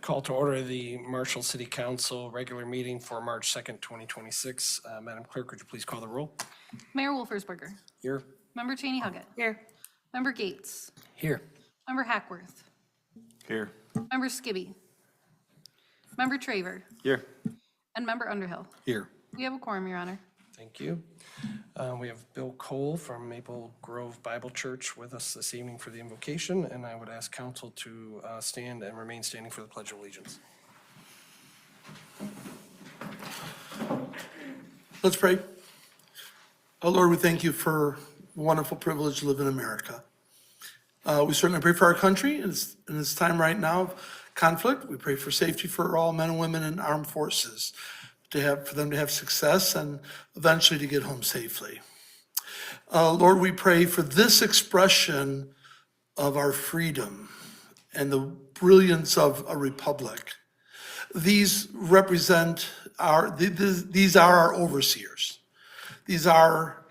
Call to order the Marshall City Council regular meeting for March 2nd, 2026. Madam Clerk, would you please call the roll? Mayor Wolfersberger. Here. Member Cheney Huggett. Here. Member Gates. Here. Member Hackworth. Here. Member Skibby. Member Traver. Here. And Member Underhill. Here. We have a quorum, Your Honor. Thank you. We have Bill Cole from Maple Grove Bible Church with us this evening for the invocation, and I would ask council to stand and remain standing for the Pledge of Allegiance. Let's pray. Oh Lord, we thank you for the wonderful privilege to live in America. We certainly pray for our country in this time right now of conflict. We pray for safety for all men and women in armed forces, for them to have success and eventually to get home safely. Lord, we pray for this expression of our freedom and the brilliance of a republic. These represent these are our overseers. These are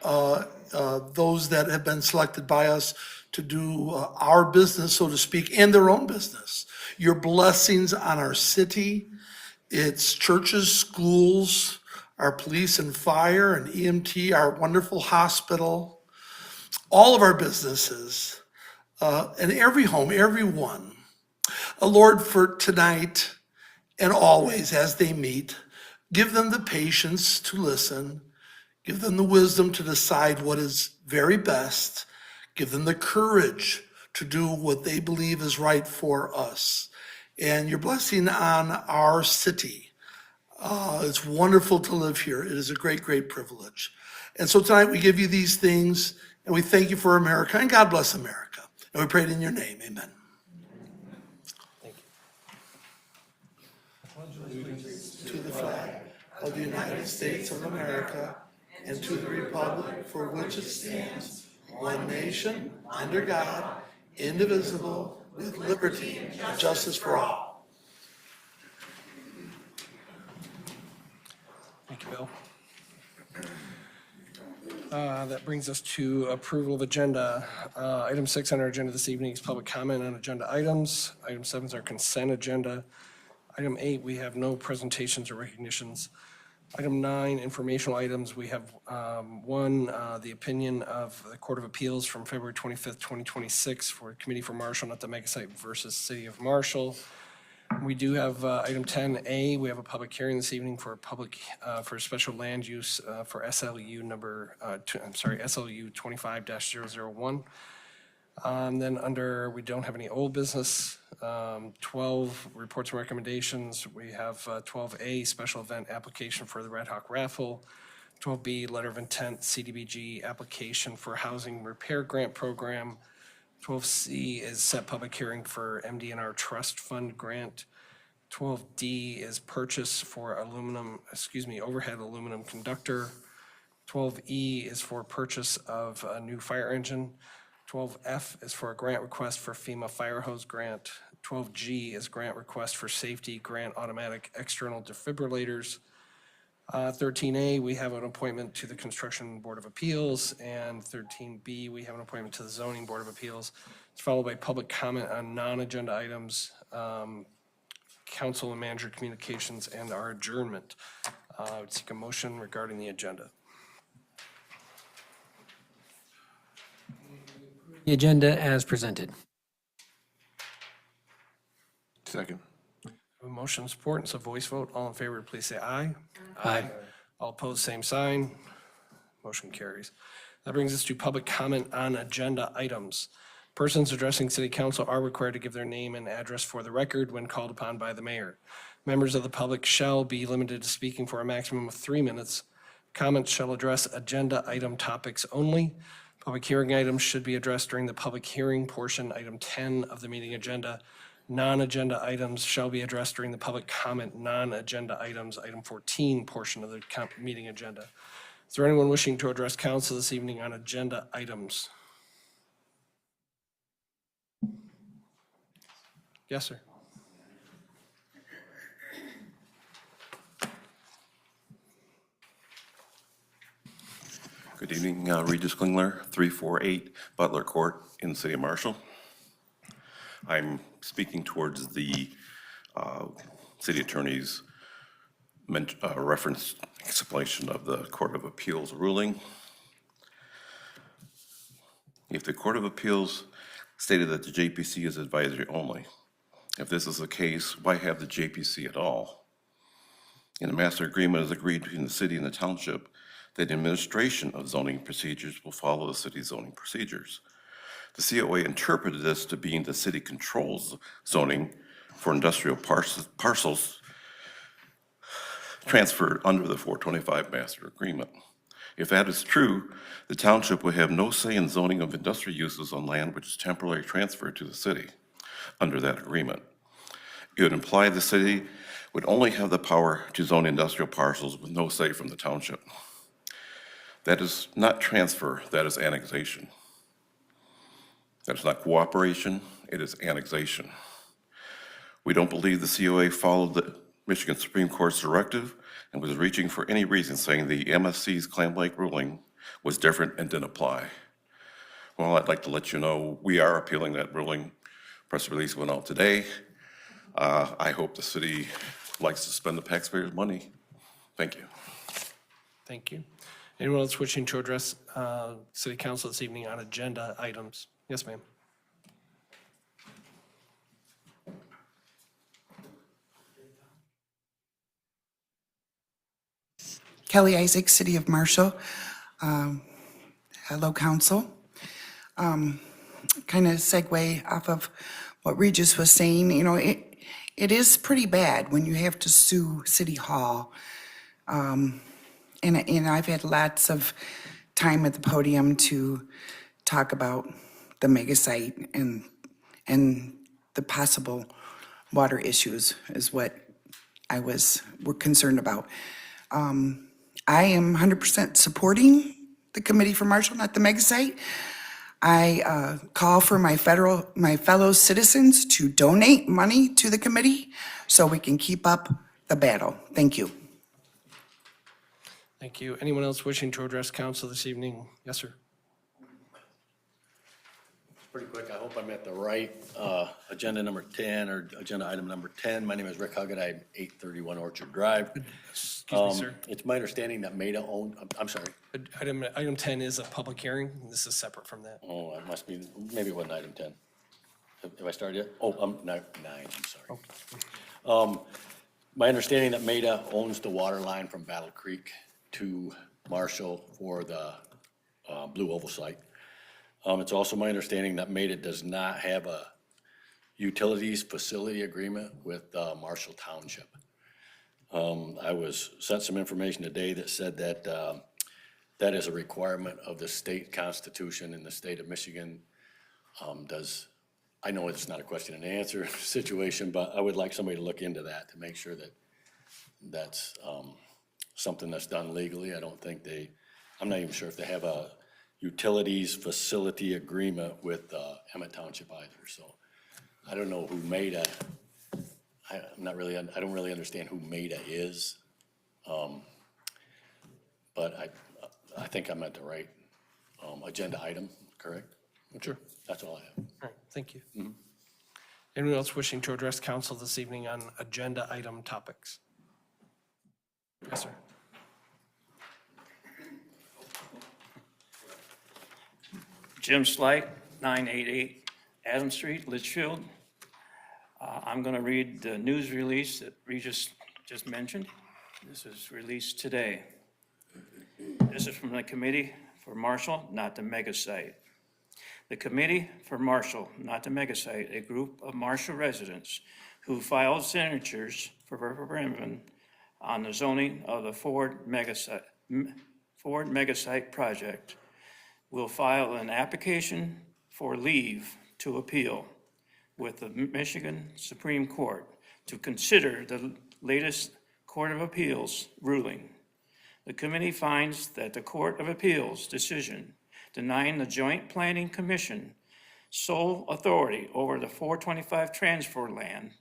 those that have been selected by us to do our business, so to speak, and their own business. Your blessings on our city, its churches, schools, our police and fire and EMT, our wonderful hospital, all of our businesses, and every home, everyone. Lord, for tonight and always as they meet, give them the patience to listen, give them the wisdom to decide what is very best, give them the courage to do what they believe is right for us. And your blessing on our city. It's wonderful to live here. It is a great, great privilege. And so tonight we give you these things and we thank you for America, and God bless America. And we pray it in your name, amen. Thank you. To the flag of the United States of America and to the republic for which it stands, one nation, under God, indivisible, with liberty and justice for all. Thank you, Bill. That brings us to approval of agenda. Item 6 on our agenda this evening is public comment on agenda items. Item 7 is our consent agenda. Item 8, we have no presentations or recognitions. Item 9, informational items. We have one, the opinion of the Court of Appeals from February 25th, 2026 for Committee for Marshall, not the Megasite versus City of Marshall. We do have item 10A. We have a public hearing this evening for for special land use for SLU SLU 25-001. Then we don't have any old business. 12 reports and recommendations. We have 12A, special event application for the Red Hawk raffle. 12B, letter of intent, CDBG application for housing repair grant program. 12C is set public hearing for MDNR trust fund grant. 12D is purchase for overhead aluminum conductor. 12E is for purchase of a new fire engine. 12F is for a grant request for FEMA fire hose grant. 12G is grant request for safety grant automatic external defibrillators. 13A, we have an appointment to the Construction Board of Appeals, and 13B, we have an appointment to the Zoning Board of Appeals. It's followed by public comment on non-agenda items, council and manager communications, and our adjournment. I would seek a motion regarding the agenda. The agenda as presented. Second. A motion and support, it's a voice vote. All in favor, please say aye. Aye. All opposed, same sign. Motion carries. That brings us to public comment on agenda items. Persons addressing City Council are required to give their name and address for the record when called upon by the mayor. Members of the public shall be limited to speaking for a maximum of 3 minutes. Comments shall address agenda item topics only. Public hearing items should be addressed during the public hearing portion, item 10 of the meeting agenda. Non-agenda items shall be addressed during the public comment non-agenda items, item 14 portion of the meeting agenda. Is there anyone wishing to address council this evening on agenda items? Yes, sir. Good evening, Regis Klingler, 348 Butler Court in the city of Marshall. I'm speaking towards the city attorney's reference explanation of the Court of Appeals ruling. If the Court of Appeals stated that the JPC is advisory only, if this is the case, why have the JPC at all? In the master agreement is agreed between the city and the township that the administration of zoning procedures will follow the city's zoning procedures. The COA interpreted this to being the city controls zoning for industrial parcels transferred under the 425 master agreement. If that is true, the township would have no say in zoning of industrial uses on land which is temporarily transferred to the city under that agreement. It would imply the city would only have the power to zone industrial parcels with no say from the township. That is not transfer, that is annexation. That is not cooperation, it is annexation. We don't believe the COA followed the Michigan Supreme Court's directive and was reaching for any reason saying the MSC's Clam Lake ruling was different and didn't apply. Well, I'd like to let you know we are appealing that ruling. Press release went out today. I hope the city likes to spend the taxpayers' money. Thank you. Thank you. Anyone else wishing to address city council this evening on agenda items? Yes, ma'am. Kelly Isaac, City of Marshall. Hello, council. Kind of segue off of what Regis was saying, you know, it is pretty bad when you have to sue City Hall. And I've had lots of time at the podium to talk about the mega site and the possible water issues is what we're concerned about. I am 100% supporting the Committee for Marshall, not the mega site. I call for my fellow citizens to donate money to the committee so we can keep up the battle. Thank you. Thank you. Anyone else wishing to address council this evening? Yes, sir. Pretty quick, I hope I'm at the right agenda number 10 or agenda item number 10. My name is Rick Huggett. I'm 831 Orchard Drive. Excuse me, sir. It's my understanding that Maida owned, I'm sorry. Item 10 is a public hearing. This is separate from that. Oh, it must be, maybe it wasn't item 10. Have I started yet? Oh, 9, I'm sorry. My understanding that Maida owns the water line from Battle Creek to Marshall for the Blue Oval site. It's also my understanding that Maida does not have a utilities facility agreement with Marshall Township. I was sent some information today that said that that is a requirement of the state constitution in the state of Michigan. I know it's not a question and answer situation, but I would like somebody to look into that to make sure that that's something that's done legally. I don't think I'm not even sure if they have a utilities facility agreement with Emmett Township either. So I don't know who Maida, I don't really understand who Maida is. But I think I'm at the right agenda item, correct? Sure. That's all I have. All right, thank you. Anyone else wishing to address council this evening on agenda item topics? Yes, sir. Jim Slight, 988 Adams Street, Litchfield. I'm going to read the news release that Regis just mentioned. This is released today. This is from the Committee for Marshall, not the mega site. The Committee for Marshall, not the mega site, a group of Marshall residents who filed signatures for referendum on the zoning of the Ford Megasite project, will file an application for leave to appeal with the Michigan Supreme Court to consider the latest Court of Appeals ruling. The committee finds that the Court of Appeals decision denying the Joint Planning Commission sole authority over the 425 transfer land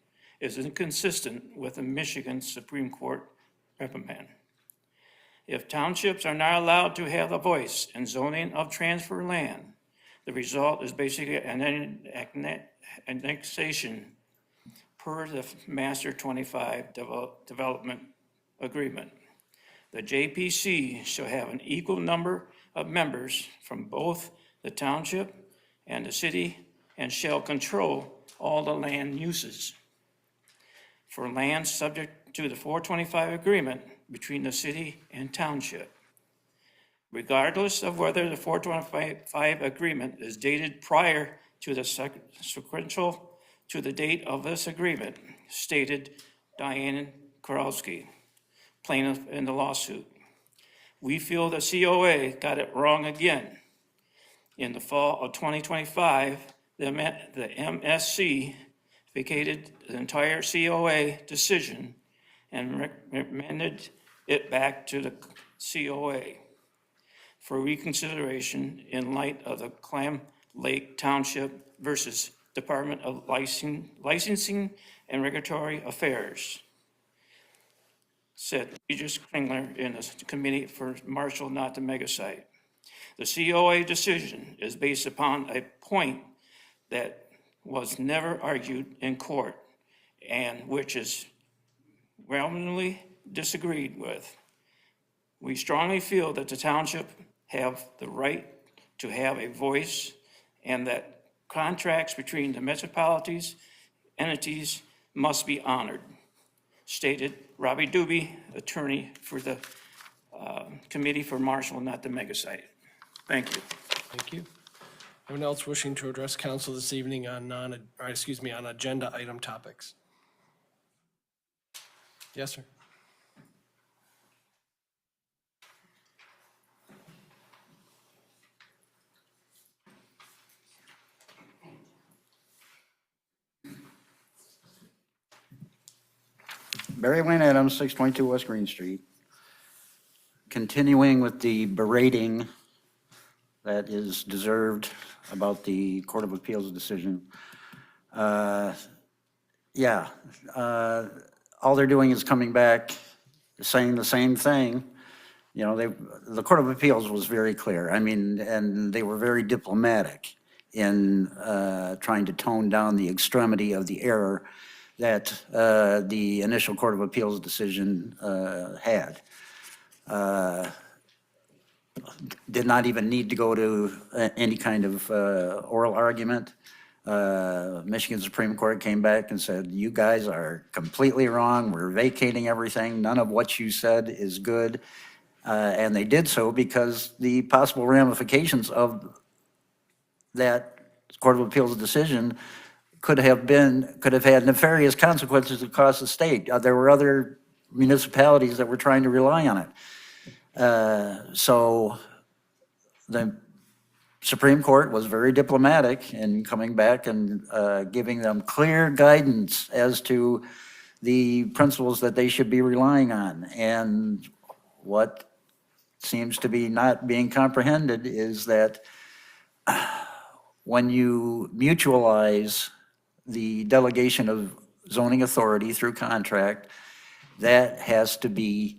is inconsistent with the Michigan Supreme Court reprimand. If townships are not allowed to have a voice in zoning of transfer land, the result is basically an annexation per the Master 25 Development Agreement. The JPC shall have an equal number of members from both the township and the city and shall control all the land uses. For land subject to the 425 agreement between the city and township, regardless of whether the 425 agreement is dated prior to the sequential to the date of this agreement, stated Diane Kurowski, plaintiff in the lawsuit. We feel the COA got it wrong again. In the fall of 2025, the MSC vacated the entire COA decision and recommended it back to the COA for reconsideration in light of the Clam Lake Township versus Department of Licensing and Regulatory Affairs, said Regis Klingler in the Committee for Marshall Not the Mega Site. The COA decision is based upon a point that was never argued in court and which is roundly disagreed with. We strongly feel that the township have the right to have a voice and that contracts between the municipalities, entities must be honored, stated Robbie Doobie, attorney for the Committee for Marshall Not the Mega Site. Thank you. Thank you. Anyone else wishing to address council this evening on on agenda item topics? Yes, sir. Barry Wayne Adams, 622 West Green Street. Continuing with the berating that is deserved about the Court of Appeals decision. All they're doing is coming back saying the same thing. You know, the Court of Appeals was very clear. I mean, and they were very diplomatic in trying to tone down the extremity of the error that the initial Court of Appeals decision had. Did not even need to go to any kind of oral argument. Michigan Supreme Court came back and said, you guys are completely wrong. We're vacating everything. None of what you said is good. And they did so because the possible ramifications of that Court of Appeals decision could have had nefarious consequences across the state. There were other municipalities that were trying to rely on it. So the Supreme Court was very diplomatic in coming back and giving them clear guidance as to the principles that they should be relying on. And what seems to be not being comprehended is that when you mutualize the delegation of zoning authority through contract, that has to be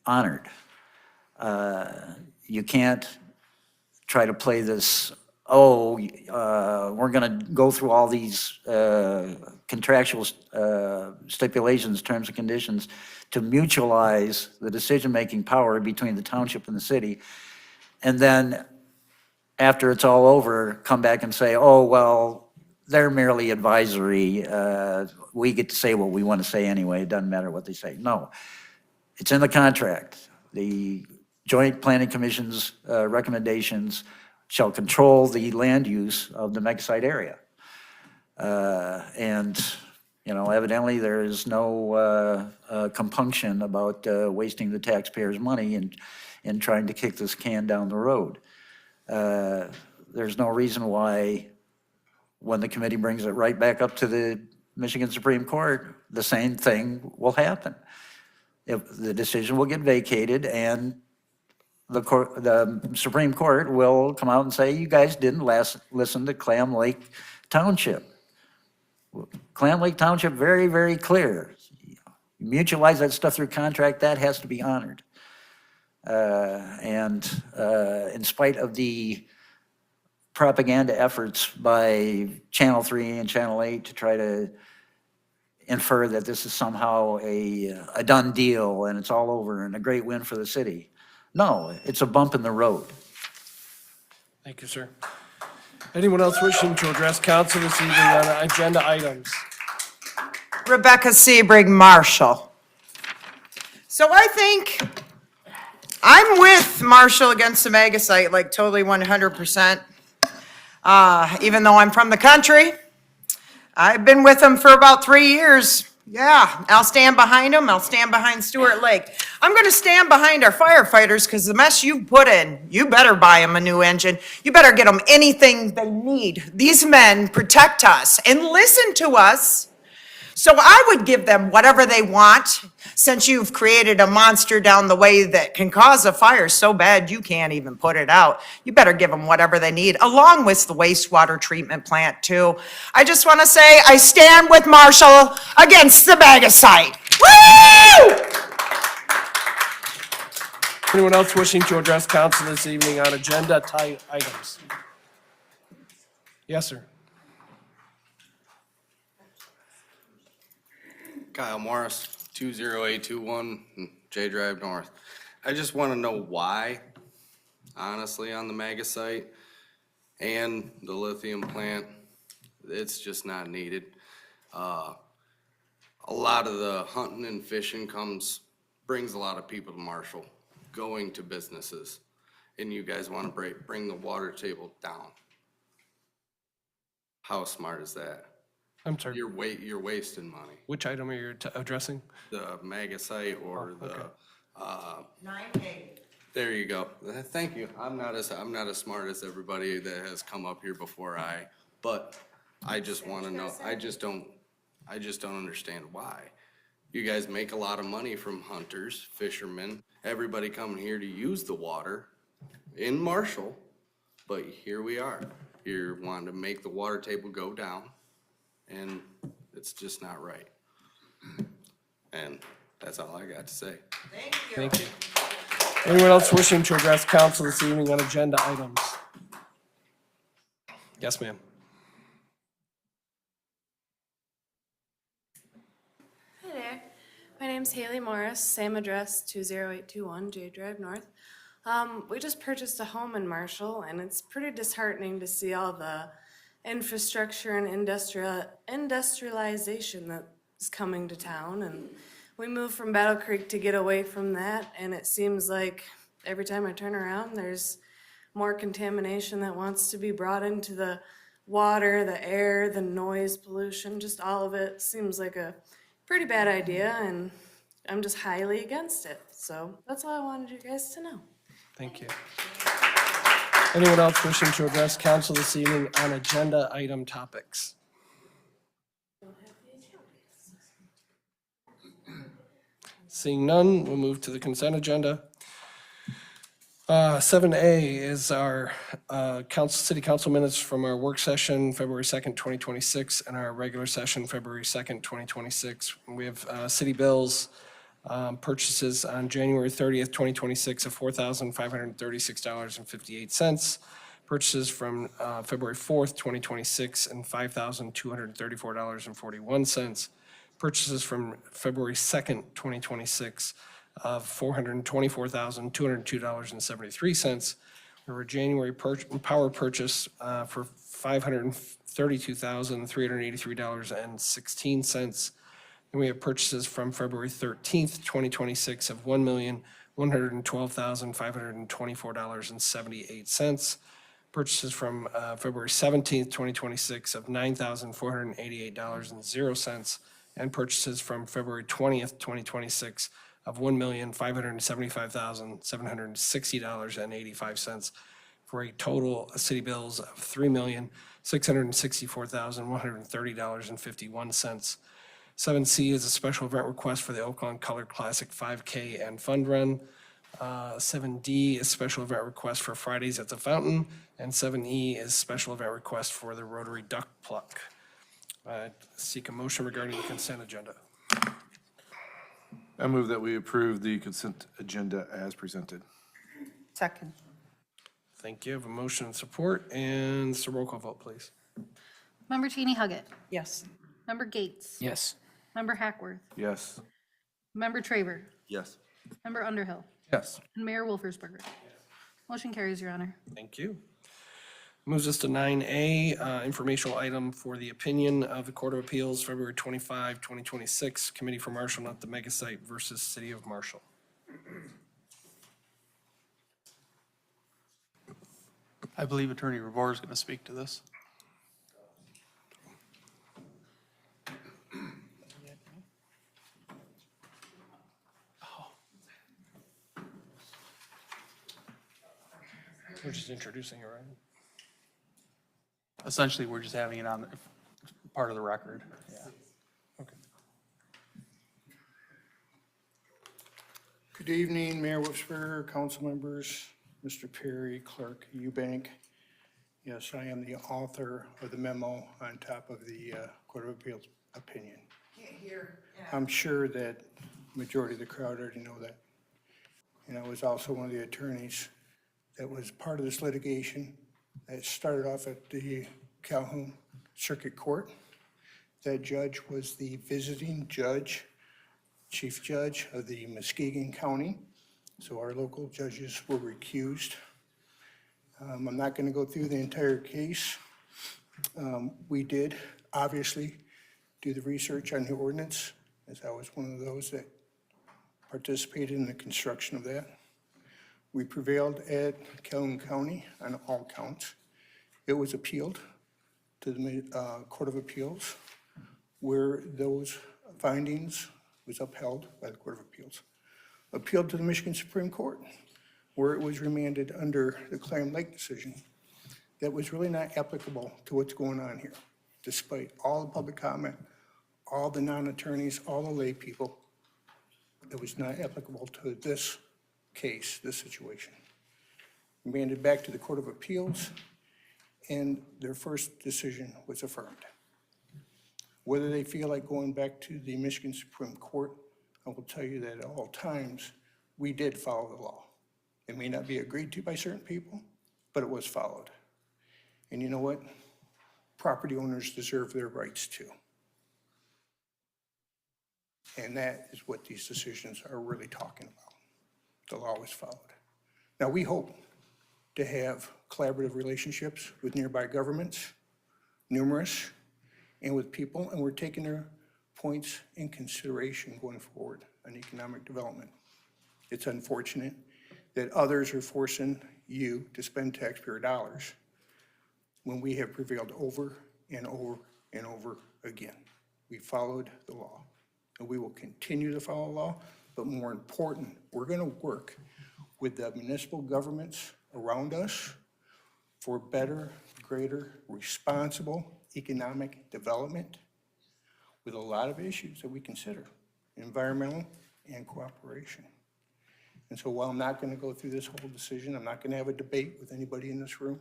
honored. You can't try to play this, we're going to go through all these contractual stipulations, terms and conditions to mutualize the decision-making power between the township and the city. And then after it's all over, come back and say, oh, well, they're merely advisory. We get to say what we want to say anyway. It doesn't matter what they say. No, it's in the contract. The Joint Planning Commission's recommendations shall control the land use of the mega site area. And, you know, evidently there is no compunction about wasting the taxpayers' money in trying to kick this can down the road. There's no reason why when the committee brings it right back up to the Michigan Supreme Court, the same thing will happen. If the decision will get vacated and the Supreme Court will come out and say, you guys didn't listen to Clam Lake Township. Clam Lake Township, very, very clear. Mutualize that stuff through contract, that has to be honored. And in spite of the propaganda efforts by Channel 3 and Channel 8 to try to infer that this is somehow a done deal and it's all over and a great win for the city. No, it's a bump in the road. Thank you, sir. Anyone else wishing to address council this evening on agenda items? Rebecca Sebrig, Marshall. So I think I'm with Marshall against the mega site, like totally 100%. Even though I'm from the country, I've been with them for about 3 years. Yeah, I'll stand behind them. I'll stand behind Stewart Lake. I'm going to stand behind our firefighters because the mess you've put in, you better buy them a new engine. You better get them anything they need. These men protect us and listen to us. So I would give them whatever they want, since you've created a monster down the way that can cause a fire so bad you can't even put it out. You better give them whatever they need, along with the wastewater treatment plant too. I just want to say I stand with Marshall against the mega site. Woo! Anyone else wishing to address council this evening on agenda items? Yes, sir. Kyle Morris, 20821 J Drive North. I just want to know why, honestly, on the mega site and the lithium plant, it's just not needed. A lot of the hunting and fishing brings a lot of people to Marshall, going to businesses, and you guys want to bring the water table down. How smart is that? I'm sorry, You're wasting money. which item are you addressing? The mega site or okay. There you go. Thank you. I'm not as smart as everybody that has come up here before but I just want to know, I just don't understand why. You guys make a lot of money from hunters, fishermen, everybody coming here to use the water in Marshall, but here we are. You're wanting to make the water table go down, and it's just not right. And that's all I got to say. Thank you. Anyone else wishing to address council this evening on agenda items? Yes, ma'am. Hi there. My name's Haley Morris, same address, 20821 J Drive North. We just purchased a home in Marshall, and it's pretty disheartening to see all the infrastructure and industrialization that is coming to town. And we moved from Battle Creek to get away from that, and it seems like every time I turn around, there's more contamination that wants to be brought into the water, the air, the noise pollution, just all of it seems like a pretty bad idea, and I'm just highly against it. So that's all I wanted you guys to know. Thank you. Anyone else wishing to address council this evening on agenda item topics? Seeing none, we'll move to the consent agenda. 7A is our city council minutes from our work session, February 2nd, 2026, and our regular session, February 2nd, 2026. We have city bills, purchases on January 30th, 2026 of $4,536.58. Purchases from February 4th, 2026 and $5,234.41. Purchases from February 2nd, 2026 of $424,202.73. We have a January power purchase for $532,383.16. And we have purchases from February 13th, 2026 of $1,112,524.78. Purchases from February 17th, 2026 of $9,488.00. And purchases from February 20th, 2026 of $1,575,760.85. for a total of city bills of $3,664,130.51. 7C is a special event request for the Oaklawn Color Classic 5K and Fund Run. 7D is special event request for Fridays at the Fountain, and 7E is special event request for the Rotary Duck Pluck. Seek a motion regarding the consent agenda. I move that we approve the consent agenda as presented. Second. Thank you. I have a motion and support, and it's a roll call vote, please. Member Cheney Huggett. Yes. Member Gates. Yes. Member Hackworth. Yes. Member Traver. Yes. Member Underhill. Yes. And Mayor Wolfersberger. Motion carries, Your Honor. Thank you. Moves us to 9A, informational item for the opinion of the Court of Appeals, February 25, 2026, Committee for Marshall, not the mega site versus City of Marshall. I believe Attorney Revor is going to speak to this. We're just introducing it, right? Essentially, we're just having it on part of the record. Yeah. Okay. Good evening, Mayor Wolfsberger, council members, Mr. Perry, Clerk Eubank. Yes, I am the author of the memo on top of the Court of Appeals opinion. I'm sure that majority of the crowd already know that. And I was also one of the attorneys that was part of this litigation that started off at the Calhoun Circuit Court. That judge was the visiting judge, chief judge of the Muskegon County. So our local judges were recused. I'm not going to go through the entire case. We did obviously do the research on the ordinance, as I was one of those that participated in the construction of that. We prevailed at Calhoun County on all counts. It was appealed to the Court of Appeals, where those findings was upheld by the Court of Appeals. Appealed to the Michigan Supreme Court, where it was remanded under the Clam Lake decision that was really not applicable to what's going on here, despite all the public comment, all the non-attorneys, all the lay people. It was not applicable to this case, this situation. Remanded back to the Court of Appeals, and their first decision was affirmed. Whether they feel like going back to the Michigan Supreme Court, I will tell you that at all times, we did follow the law. It may not be agreed to by certain people, but it was followed. And you know what? Property owners deserve their rights too. And that is what these decisions are really talking about. The law was followed. Now, we hope to have collaborative relationships with nearby governments, numerous, and with people, and we're taking their points in consideration going forward on economic development. It's unfortunate that others are forcing you to spend taxpayer dollars when we have prevailed over and over and over again. We followed the law, and we will continue to follow the law, but more important, we're going to work with the municipal governments around us for better, greater, responsible economic development with a lot of issues that we consider, environmental and cooperation. And so while I'm not going to go through this whole decision, I'm not going to have a debate with anybody in this room,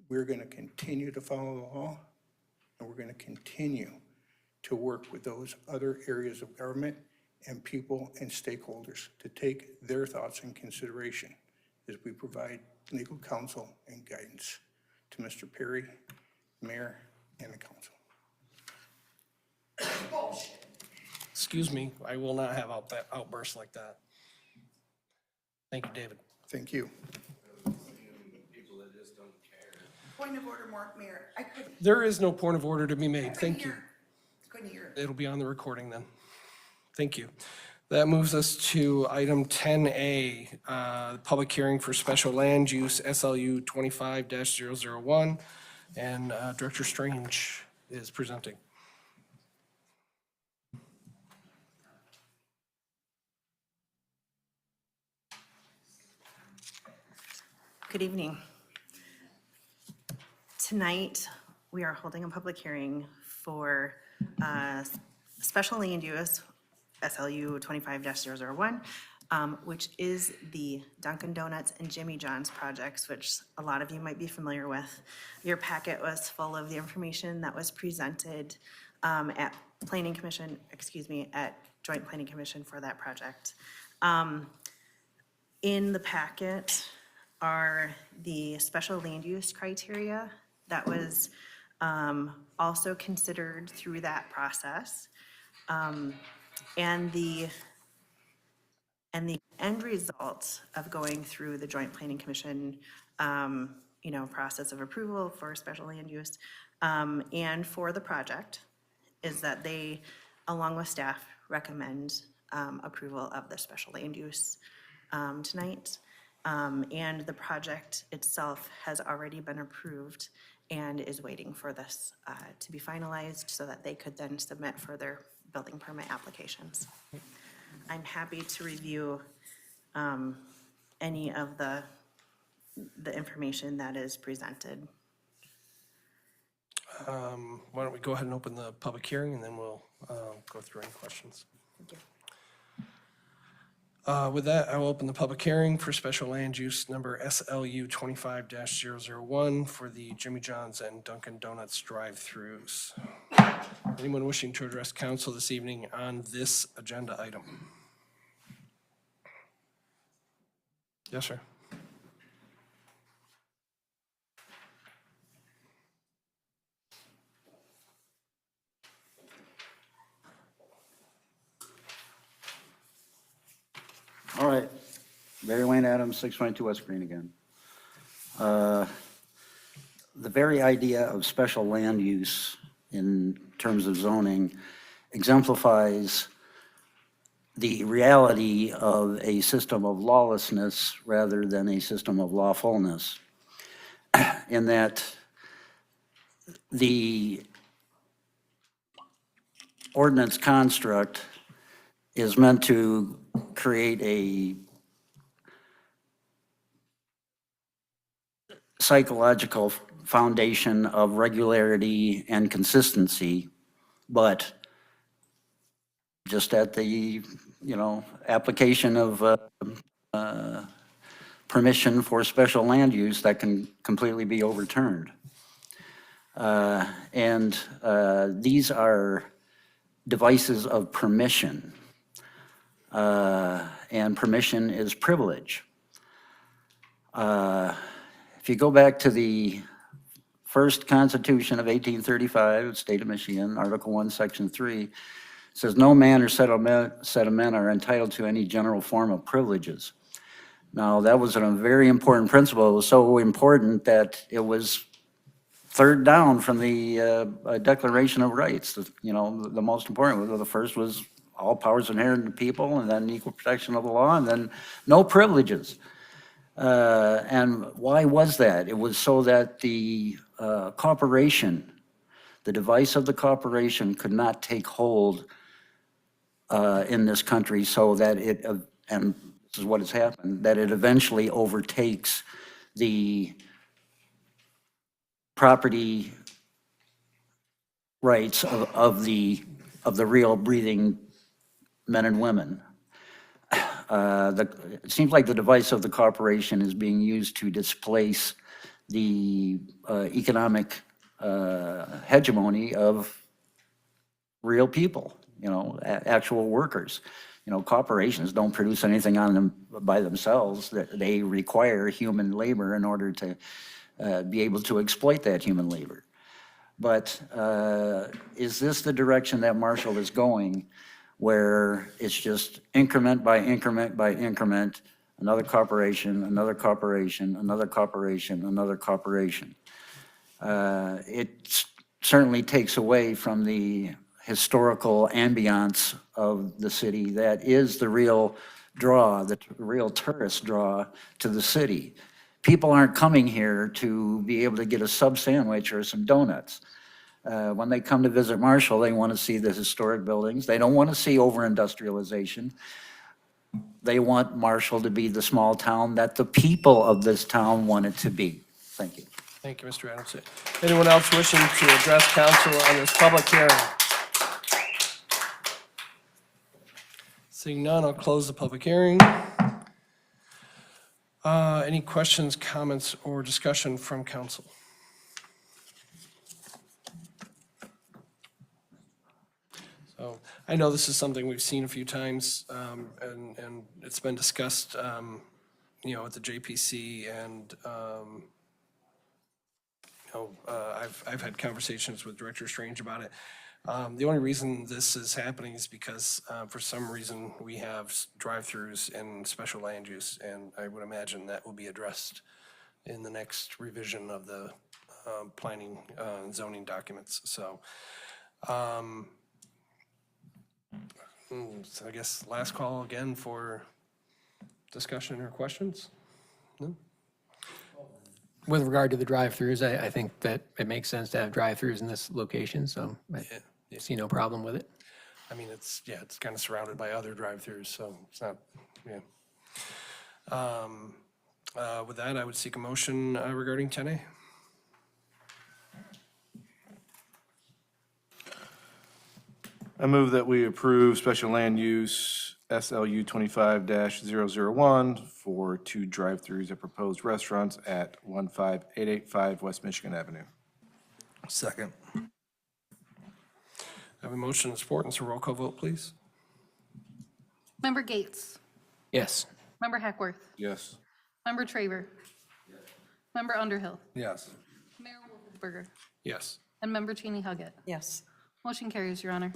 we're going to continue to follow the law, and we're going to continue to work with those other areas of government and people and stakeholders to take their thoughts in consideration as we provide legal counsel and guidance to Mr. Perry, Mayor, and the council. Excuse me, I will not have outbursts like that. Thank you, David. Thank you. Point of order, Mayor. I couldn't There is no point of order to be made. Thank you. hear. It'll be on the recording then. Thank you. That moves us to item 10A, public hearing for special land use SLU 25-001. And Director Strange is presenting. Good evening. Tonight, we are holding a public hearing for special land use, SLU 25-001, which is the Dunkin' Donuts and Jimmy John's projects, which a lot of you might be familiar with. Your packet was full of the information that was presented at Planning Commission, at Joint Planning Commission for that project. In the packet are the special land use criteria that was also considered through that process. And the end result of going through the Joint Planning Commission, process of approval for special land use, and for the project, is that they, along with staff, recommend approval of the special land use tonight. And the project itself has already been approved and is waiting for this to be finalized so that they could then submit for their building permit applications. I'm happy to review any of the information that is presented. Why don't we go ahead and open the public hearing, and then we'll go through any questions. Thank you. With that, I will open the public hearing for special land use number SLU 25-001 for the Jimmy John's and Dunkin' Donuts drive-throughs. Anyone wishing to address council this evening on this agenda item? Yes, sir. All right, Barry Wayne Adams, 622 West Green again. The very idea of special land use in terms of zoning exemplifies the reality of a system of lawlessness rather than a system of lawfulness, in that the ordinance construct is meant to create a psychological foundation of regularity and consistency, but just at the, application of permission for special land use, that can completely be overturned. And these are devices of permission. And permission is privilege. If you go back to the first Constitution of 1835, State of Michigan, Article 1, Section 3, it says, "No man or set of men are entitled to any general form of privileges." Now, that was a very important principle. It was so important that it was third down from the Declaration of Rights. The most important, the first was all powers inherent to people, and then equal protection of the law, and then no privileges. And why was that? It was so that the corporation, the device of the corporation, could not take hold in this country, so that it, and this is what has happened, that it eventually overtakes the property rights of the real breathing men and women. It seems like the device of the corporation is being used to displace the economic hegemony of real people, actual workers. Corporations don't produce anything on them by themselves. They require human labor in order to be able to exploit that human labor. But is this the direction that Marshall is going, where it's just increment by increment by increment, another corporation, another corporation, another corporation, another corporation? It certainly takes away from the historical ambiance of the city that is the real draw, the real tourist draw to the city. People aren't coming here to be able to get a sub sandwich or some donuts. When they come to visit Marshall, they want to see the historic buildings. They don't want to see over-industrialization. They want Marshall to be the small town that the people of this town want it to be. Thank you. Thank you, Mr. Adams. Anyone else wishing to address council on this public hearing? Seeing none, I'll close the public hearing. Any questions, comments, or discussion from council? So I know this is something we've seen a few times, and it's been discussed, at the JPC, and, I've had conversations with Director Strange about it. The only reason this is happening is because, for some reason, we have drive-throughs in special land use, and I would imagine that will be addressed in the next revision of the planning and zoning documents. So, so I guess last call again for discussion or questions? No? With regard to the drive-throughs, I think that it makes sense to have drive-throughs in this location, so I see no problem with it. I mean, it's kind of surrounded by other drive-throughs, so it's not, with that, I would seek a motion regarding 10A. I move that we approve special land use SLU 25-001 for 2 drive-throughs at proposed restaurants at 15885 West Michigan Avenue. Second. I have a motion and support, and so roll call vote, please. Member Gates. Yes. Member Hackworth. Yes. Member Traver. Member Underhill. Yes. Mayor Wolfensberger. Yes. And Member Cheney Huggett. Yes. Motion carries, Your Honor.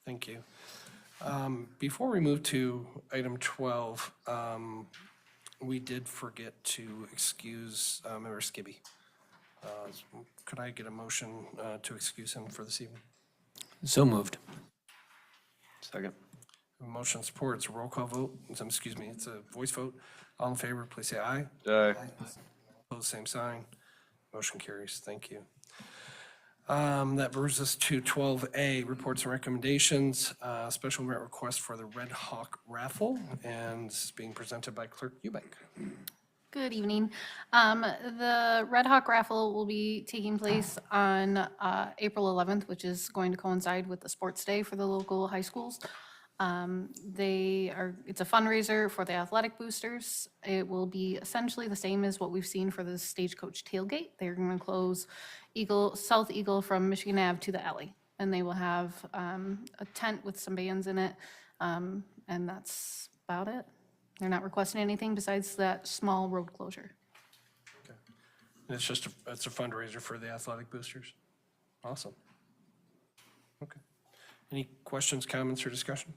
Thank you. Before we move to item 12, we did forget to excuse Member Skibby. Could I get a motion to excuse him for this evening? So moved. Second. A motion support, it's a roll call vote, it's a voice vote. All in favor, please say aye. Aye. Opposed, same sign. Motion carries, thank you. That brings us to 12A, reports and recommendations, special merit request for the Red Hawk raffle, and this is being presented by Clerk Eubank. Good evening. The Red Hawk raffle will be taking place on April 11th, which is going to coincide with the sports day for the local high schools. It's a fundraiser for the athletic boosters. It will be essentially the same as what we've seen for the Stagecoach tailgate. They're going to close South Eagle from Michigan Ave to the alley. And they will have a tent with some bands in it, and that's about it. They're not requesting anything besides that small road closure. And it's just it's a fundraiser for the athletic boosters. Awesome. Okay. Any questions, comments, or discussion?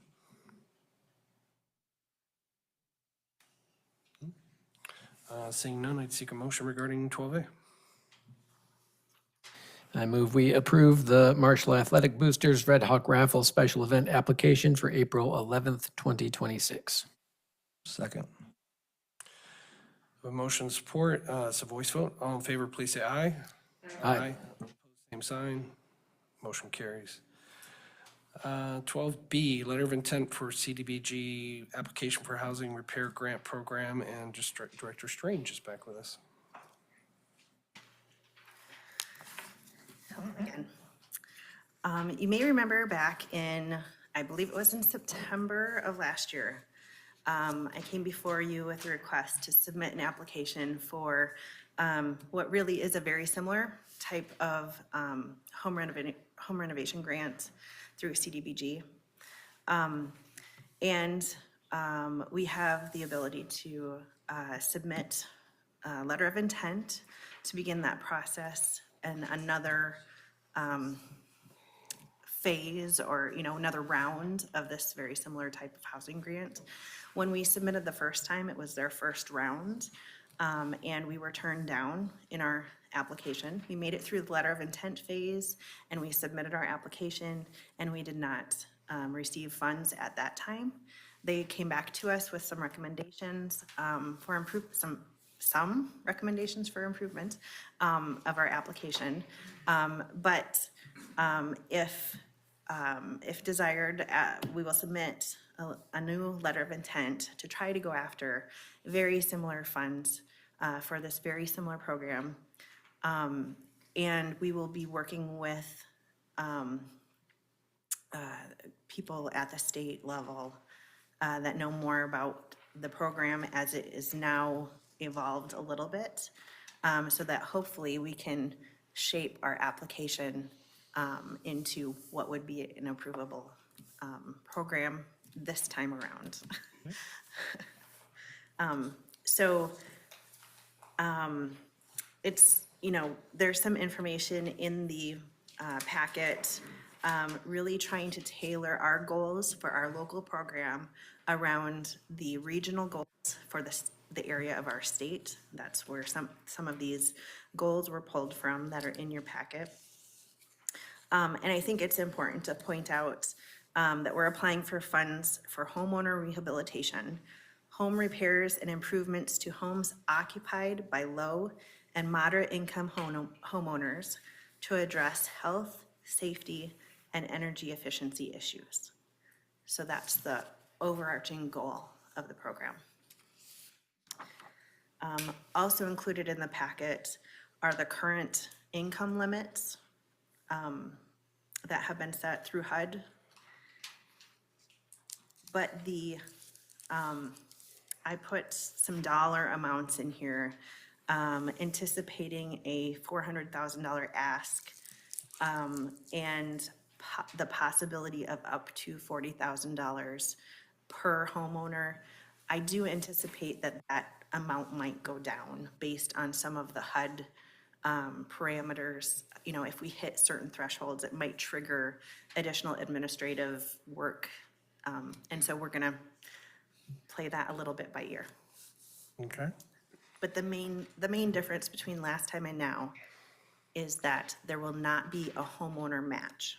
Seeing none, I'd seek a motion regarding 12A. I move we approve the Marshall Athletic Boosters Red Hawk Raffle Special Event Application for April 11th, 2026. Second. A motion support, it's a voice vote. All in favor, please say aye. Aye. Opposed, same sign. Motion carries. 12B, letter of intent for CDBG application for housing repair grant program, and just Director Strange is back with us. Again. You may remember back in, I believe it was in September of last year, I came before you with a request to submit an application for what really is a very similar type of home renovation grant through CDBG. We have the ability to submit a letter of intent to begin that process, and another phase, or another round of this very similar type of housing grant. When we submitted the first time, it was their first round, and we were turned down in our application. We made it through the letter of intent phase, and we submitted our application, and we did not receive funds at that time. They came back to us with some recommendations for some recommendations for improvement of our application. But if desired, we will submit a new letter of intent to try to go after very similar funds for this very similar program And we will be working with people at the state level that know more about the program as it is now evolved a little bit, so that hopefully we can shape our application into what would be an approvable program this time around. It's, there's some information in the packet, really trying to tailor our goals for our local program around the regional goals for the area of our state. That's where some of these goals were pulled from that are in your packet. And I think it's important to point out that we're applying for funds for homeowner rehabilitation, home repairs and improvements to homes occupied by low and moderate income homeowners to address health, safety, and energy efficiency issues. So that's the overarching goal of the program. Also included in the packet are the current income limits that have been set through HUD. But I put some dollar amounts in here, anticipating a $400,000 ask, and the possibility of up to $40,000 per homeowner. I do anticipate that that amount might go down based on some of the HUD parameters. If we hit certain thresholds, it might trigger additional administrative work. And so we're gonna play that a little bit by ear. Okay. But the main difference between last time and now is that there will not be a homeowner match.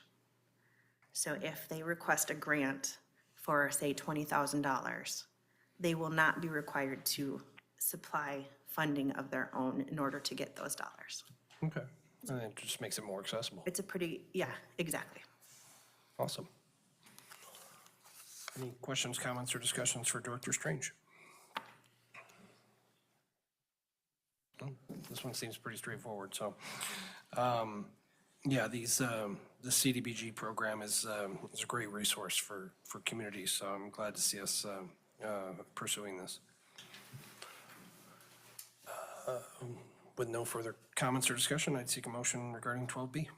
So if they request a grant for, say, $20,000, they will not be required to supply funding of their own in order to get those dollars. Okay. And it just makes it more accessible. It's a pretty, yeah, exactly. Awesome. Any questions, comments, or discussions for Director Strange? No, this one seems pretty straightforward, so. Yeah, the CDBG program is a great resource for communities, so I'm glad to see us pursuing this. With no further comments or discussion, I'd seek a motion regarding 12B.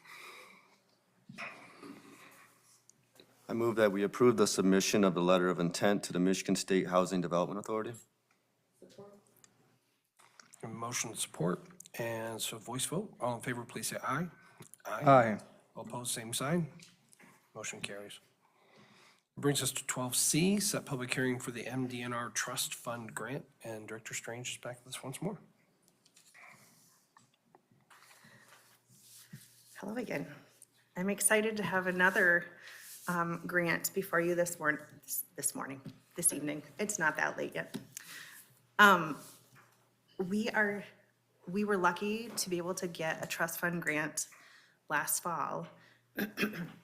I move that we approve the submission of the letter of intent to the Michigan State Housing Development Authority. A motion and support, and so voice vote. All in favor, please say aye. Aye. All opposed, same sign. Motion carries. Brings us to 12C, set public hearing for the MDNR Trust Fund Grant, and Director Strange is back with us once more. Hello again. I'm excited to have another grant before you this evening. It's not that late yet. We were lucky to be able to get a trust fund grant last fall,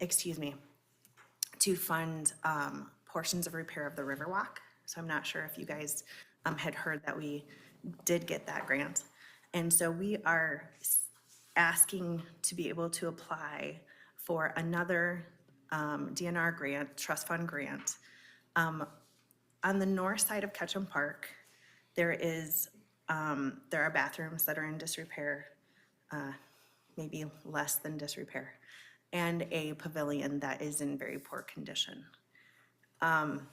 excuse me, to fund portions of repair of the Riverwalk. So I'm not sure if you guys had heard that we did get that grant. And so we are asking to be able to apply for another DNR grant, trust fund grant. On the north side of Ketchum Park, there are bathrooms that are in disrepair, maybe less than disrepair, and a pavilion that is in very poor condition. In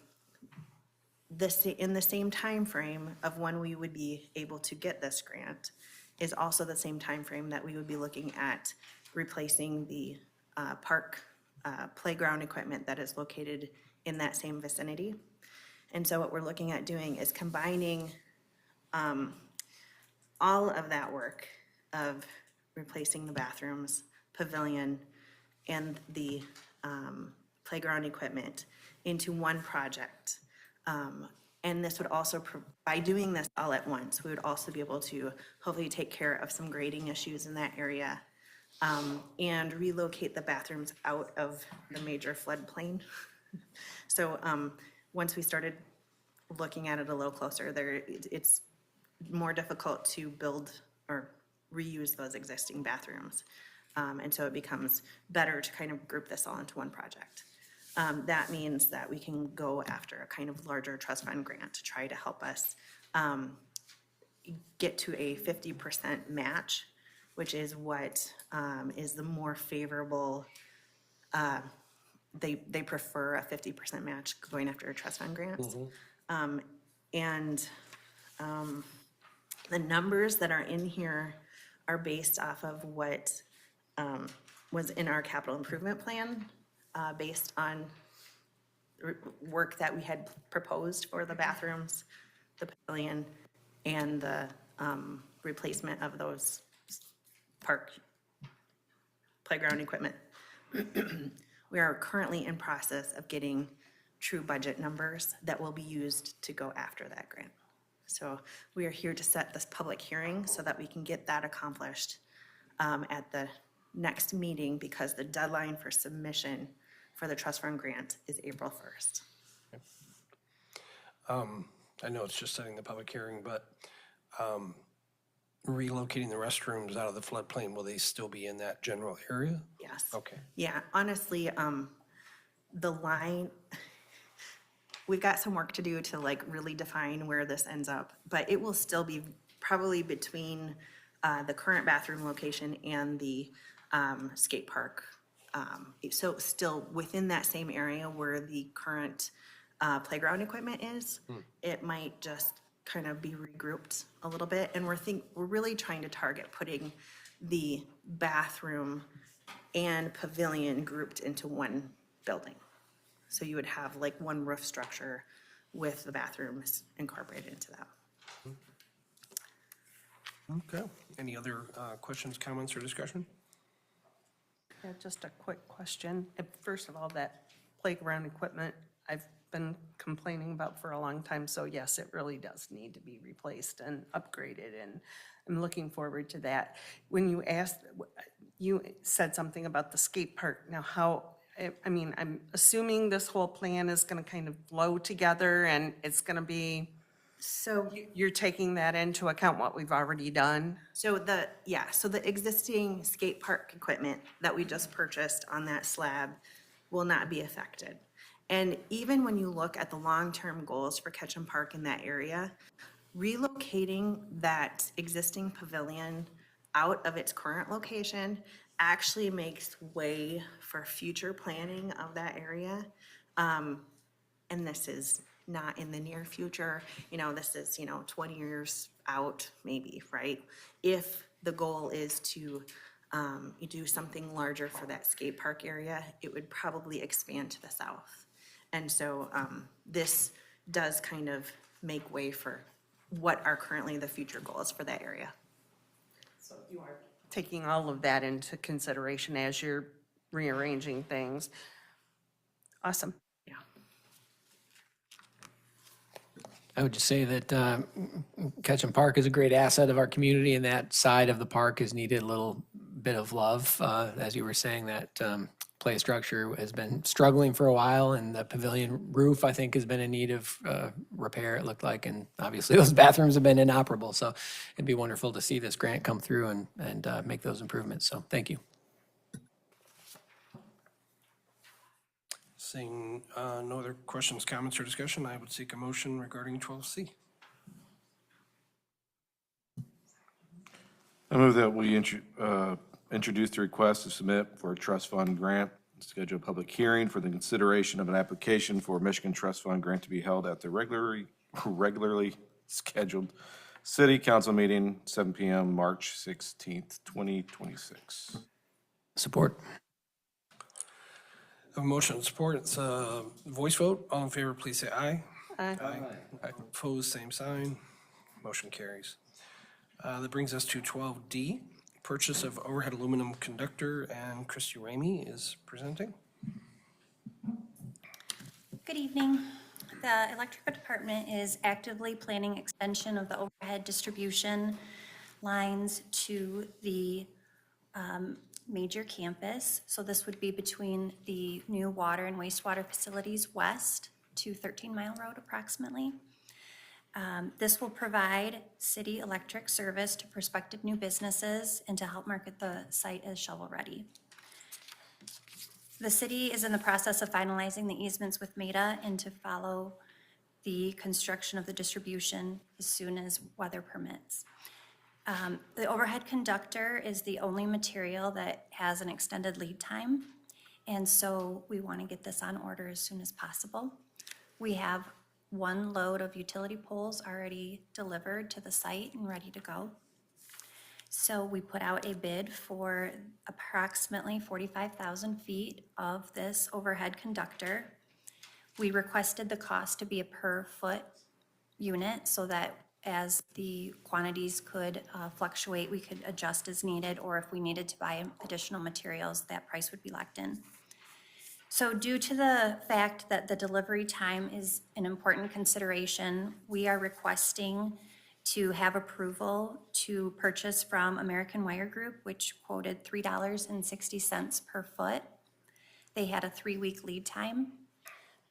the same time frame of when we would be able to get this grant is also the same time frame that we would be looking at replacing the park playground equipment that is located in that same vicinity. And so what we're looking at doing is combining all of that work of replacing the bathrooms, pavilion, and the playground equipment into one project. And this would also, by doing this all at once, we would also be able to hopefully take care of some grading issues in that area and relocate the bathrooms out of the major floodplain. So once we started looking at it a little closer, it's more difficult to build or reuse those existing bathrooms. And so it becomes better to kind of group this all into one project. That means that we can go after a kind of larger trust fund grant to try to help us get to a 50% match, which is what is the more favorable. They prefer a 50% match going after trust fund grants. The numbers that are in here are based off of what was in our capital improvement plan, based on work that we had proposed for the bathrooms, the pavilion, and the replacement of those park playground equipment. We are currently in process of getting true budget numbers that will be used to go after that grant. So we are here to set this public hearing so that we can get that accomplished at the next meeting, because the deadline for submission for the trust fund grant is April 1st. I know it's just setting the public hearing, but relocating the restrooms out of the floodplain, will they still be in that general area? Yes. Okay. Yeah, honestly, the line, we've got some work to do to like really define where this ends up, but it will still be probably between the current bathroom location and the skate park. So still within that same area where the current playground equipment is. It might just kind of be regrouped a little bit, and we're really trying to target putting the bathroom and pavilion grouped into one building. So you would have like one roof structure with the bathrooms incorporated into that. Okay. Any other questions, comments, or discussion? Yeah, just a quick question. First of all, that playground equipment, I've been complaining about for a long time, so yes, it really does need to be replaced and upgraded, and I'm looking forward to that. When you asked, you said something about the skate park. Now, how, I mean, I'm assuming this whole plan is gonna kind of flow together, and it's gonna be, So you're taking that into account, what we've already done? So the existing skate park equipment that we just purchased on that slab will not be affected. And even when you look at the long-term goals for Ketchum Park in that area, relocating that existing pavilion out of its current location actually makes way for future planning of that area. And this is not in the near future, this is, 20 years out maybe, right? If the goal is to do something larger for that skate park area, it would probably expand to the south. And so this does kind of make way for what are currently the future goals for that area. So you are taking all of that into consideration as you're rearranging things. Awesome. Yeah. I would just say that Ketchum Park is a great asset of our community, and that side of the park has needed a little bit of love. As you were saying, that play structure has been struggling for a while, and the pavilion roof, I think, has been in need of repair, it looked like, and obviously those bathrooms have been inoperable. So it'd be wonderful to see this grant come through and make those improvements. So thank you. Seeing no other questions, comments, or discussion, I would seek a motion regarding 12C. I move that we introduce the request to submit for a trust fund grant, schedule a public hearing for the consideration of an application for a Michigan Trust Fund grant to be held at the regularly scheduled city council meeting, 7 p.m., March 16th, 2026. Support. A motion and support, it's a voice vote. All in favor, please say aye. Aye. Aye. Opposed, same sign. Motion carries. That brings us to 12D, purchase of overhead aluminum conductor, and Christy Ramey is presenting. Good evening. The electrical department is actively planning extension of the overhead distribution lines to the major campus. So this would be between the new water and wastewater facilities west to 13 Mile Road approximately. This will provide city electric service to prospective new businesses and to help market the site as shovel-ready. The city is in the process of finalizing the easements with MEDA and to follow the construction of the distribution as soon as weather permits. The overhead conductor is the only material that has an extended lead time, and so we want to get this on order as soon as possible. We have one load of utility poles already delivered to the site and ready to go. So we put out a bid for approximately 45,000 feet of this overhead conductor. We requested the cost to be a per foot unit so that as the quantities could fluctuate, we could adjust as needed, or if we needed to buy additional materials, that price would be locked in. So due to the fact that the delivery time is an important consideration, we are requesting to have approval to purchase from American Wire Group, which quoted $3.60 per foot. They had a 3-week lead time.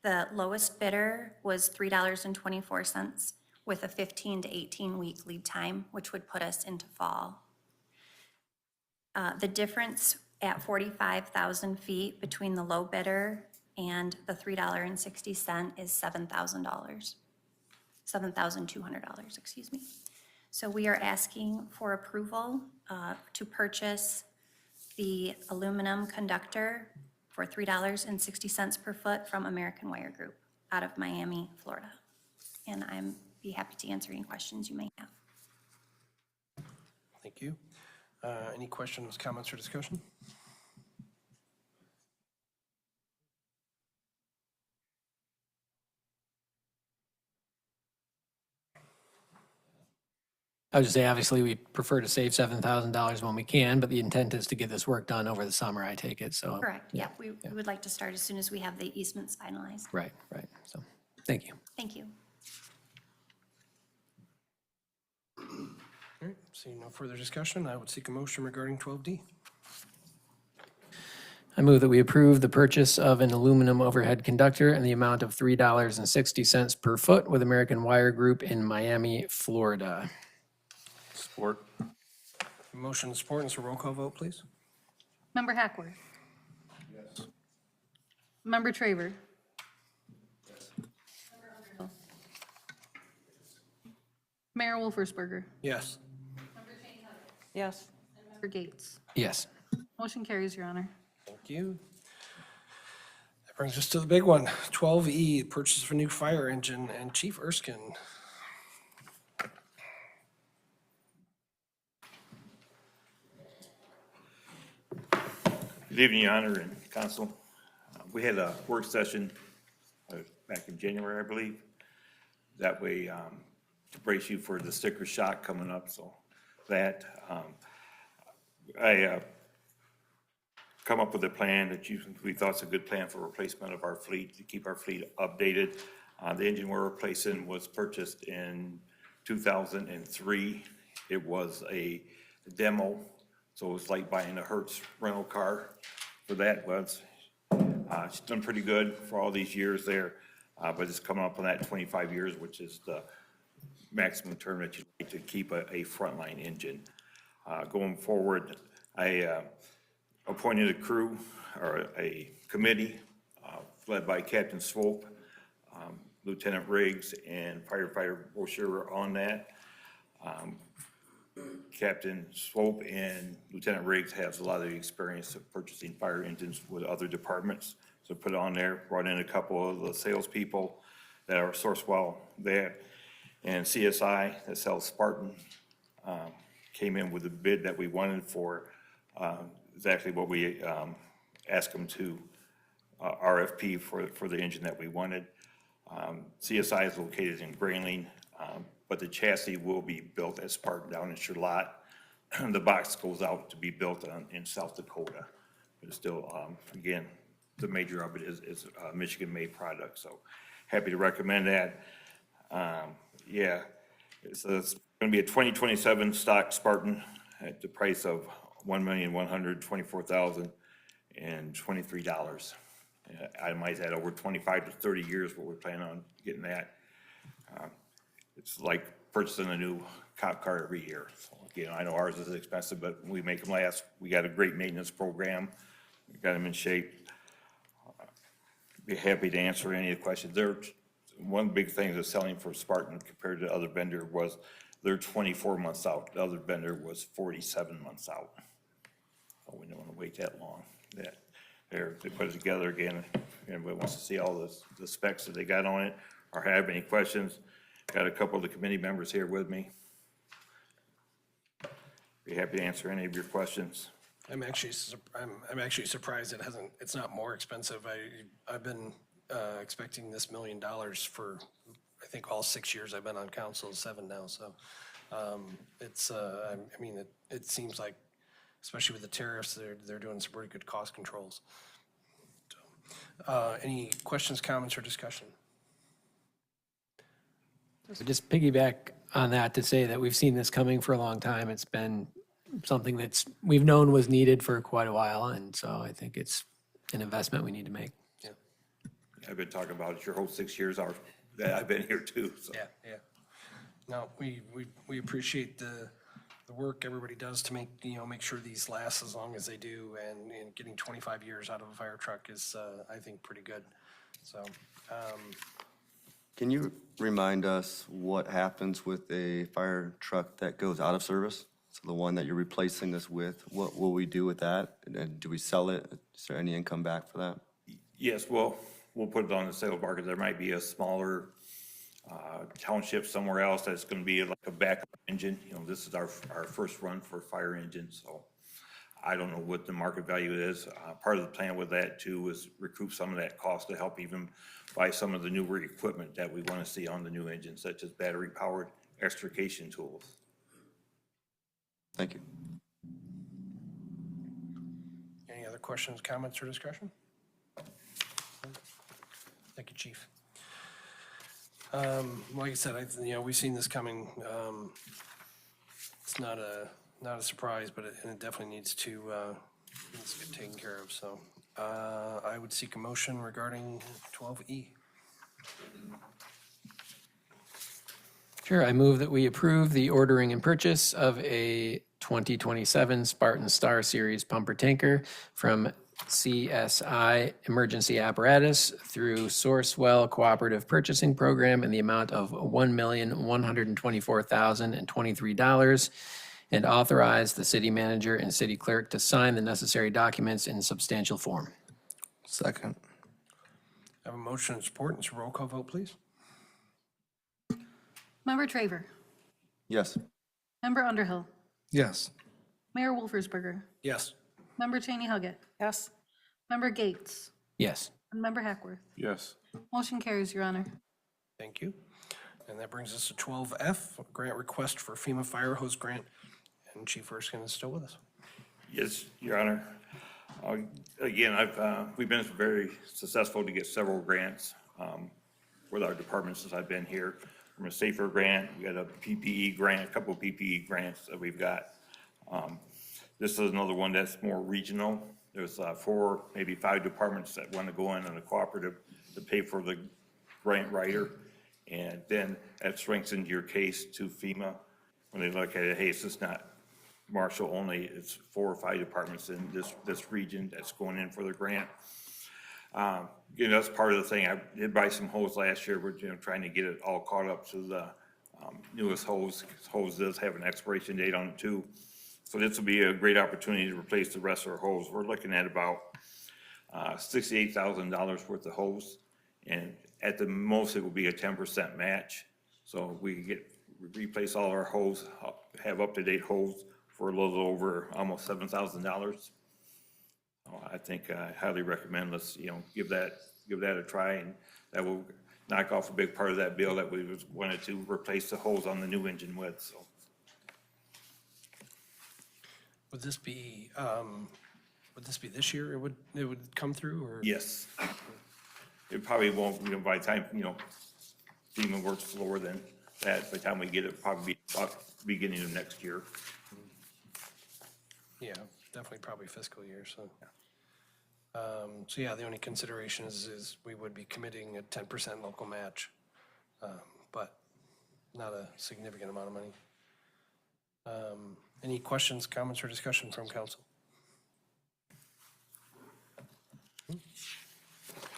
The lowest bidder was $3.24 with a 15 to 18-week lead time, which would put us into fall. The difference at 45,000 feet between the low bidder and the $3.60 is $7,000. $7,200, excuse me. So we are asking for approval to purchase the aluminum conductor for $3.60 per foot from American Wire Group out of Miami, Florida. And I'm be happy to answer any questions you may have. Thank you. Any questions, comments, or discussion? I would just say, obviously, we prefer to save $7,000 when we can, but the intent is to get this work done over the summer, I take it, so. Correct, yeah, we would like to start as soon as we have the easements finalized. Right, so, thank you. Thank you. All right, seeing no further discussion, I would seek a motion regarding 12D. I move that we approve the purchase of an aluminum overhead conductor in the amount of $3.60 per foot with American Wire Group in Miami, Florida. Support. Motion and support, and so roll call vote, please. Member Hackworth? Yes. Member Traver? Yes. Mayor Wolfersberger? Yes. Yes. Member Gates? Yes. Motion carries, Your Honor. Thank you. That brings us to the big one, 12E, purchase of a new fire engine, and Chief Erskine. Good evening, Your Honor and Council. We had a work session back in January, I believe. That way, to brace you for the sticker shock coming up, so that, I come up with a plan that we thought's a good plan for replacement of our fleet, to keep our fleet updated. The engine we're replacing was purchased in 2003. It was a demo, so it was like buying a Hertz rental car. For that was, it's done pretty good for all these years there, but it's coming up on that 25 years, which is the maximum term that you need to keep a frontline engine. Going forward, I appointed a crew, or a committee, led by Captain Swope, Lieutenant Riggs, and firefighter Bosher on that. Captain Swope and Lieutenant Riggs has a lot of experience of purchasing fire engines with other departments. So put it on there, brought in a couple of the salespeople that are Sourcewell there. And CSI that sells Spartan came in with a bid that we wanted for exactly what we asked them to RFP for the engine that we wanted. CSI is located in Grayling, but the chassis will be built at Spartan down in Charlotte. The box goes out to be built in South Dakota. But still, again, the major of it is a Michigan-made product, so happy to recommend that. Yeah, it's going to be a 2027 stock Spartan at the price of $1,124,023. Itemized at over 25 to 30 years, what we're planning on getting that. it's like purchasing a new cop car every year. So, again, I know ours is expensive, but we make them last. We got a great maintenance program. We got them in shape. Be happy to answer any of the questions. One big thing that's selling for Spartan compared to the other vendor was they're 24 months out. The other vendor was 47 months out. So we don't want to wait that long. They put it together again. Anybody wants to see all the specs that they got on it or have any questions, got a couple of the committee members here with me. Be happy to answer any of your questions. I'm actually surprised it's not more expensive. I've been expecting this $1 million for, I think, all 6 years I've been on council, 7 now, so it seems like, especially with the tariffs, they're doing some pretty good cost controls. So, any questions, comments, or discussion? Just piggyback on that to say that we've seen this coming for a long time. It's been something we've known was needed for quite a while, and so I think it's an investment we need to make. Yeah. I've been talking about it your whole 6 years that I've been here too, so. Yeah. No, we appreciate the work everybody does to make sure these last as long as they do, and getting 25 years out of a fire truck is, I think, pretty good. So, Can you remind us what happens with a fire truck that goes out of service? So the one that you're replacing this with, what will we do with that? And do we sell it? Is there any income back for that? Yes, well, we'll put it on the sale market. There might be a smaller township somewhere else that's going to be like a backup engine. This is our first run for fire engines, so I don't know what the market value is. Part of the plan with that too is recoup some of that cost to help even buy some of the newer equipment that we want to see on the new engines, such as battery-powered extrication tools. Thank you. any other questions, comments, or discussion? Thank you, Chief. Like I said, we've seen this coming. It's not a surprise, but it definitely needs to get taken care of. So I would seek a motion regarding 12E. Sure, I move that we approve the ordering and purchase of a 2027 Spartan Star Series pumper tanker from CSI Emergency Apparatus through Sourcewell Cooperative Purchasing Program in the amount of $1,124,023, and authorize the city manager and city clerk to sign the necessary documents in substantial form. Second. I have a motion and support. It's a roll call vote, please. Member Traver, Yes. Member Underhill, Yes. Mayor Wolfersberger, Yes. Member Cheney Huggett, Yes. Member Gates, Yes. and Member Hackworth. Yes. Motion carries, Your Honor. Thank you. And that brings us to 12F, grant request for FEMA fire hose grant. And Chief Erskine is still with us. Yes, Your Honor. Again, we've been very successful to get several grants with our department since I've been here. From a SAFER grant, we got a PPE grant, a couple of PPE grants that we've got. This is another one that's more regional. There's 4, maybe 5 departments that want to go in on a cooperative to pay for the grant writer. And then that strengthens your case to FEMA when they look at it. Hey, it's just not Marshall only, it's 4 or 5 departments in this region that's going in for the grant. That's part of the thing. I did buy some hose last year. We're trying to get it all caught up to the newest hose. Hose does have an expiration date on it too. So this will be a great opportunity to replace the rest of our hose. We're looking at about $68,000 worth of hose. And at the most, it will be a 10% match. So we can replace all our hose, have up-to-date hose for a little over almost $7,000. I think I highly recommend let's give that a try, and that will knock off a big part of that bill that we wanted to replace the hose on the new engine with. So Would this be this year? It would come through, or? yes, it probably won't. By the time FEMA works slower than that. By the time we get it, probably be about beginning of next year. Yeah, definitely probably fiscal year, so. So yeah, the only consideration is we would be committing a 10% local match. But not a significant amount of money. Any questions, comments, or discussion from council?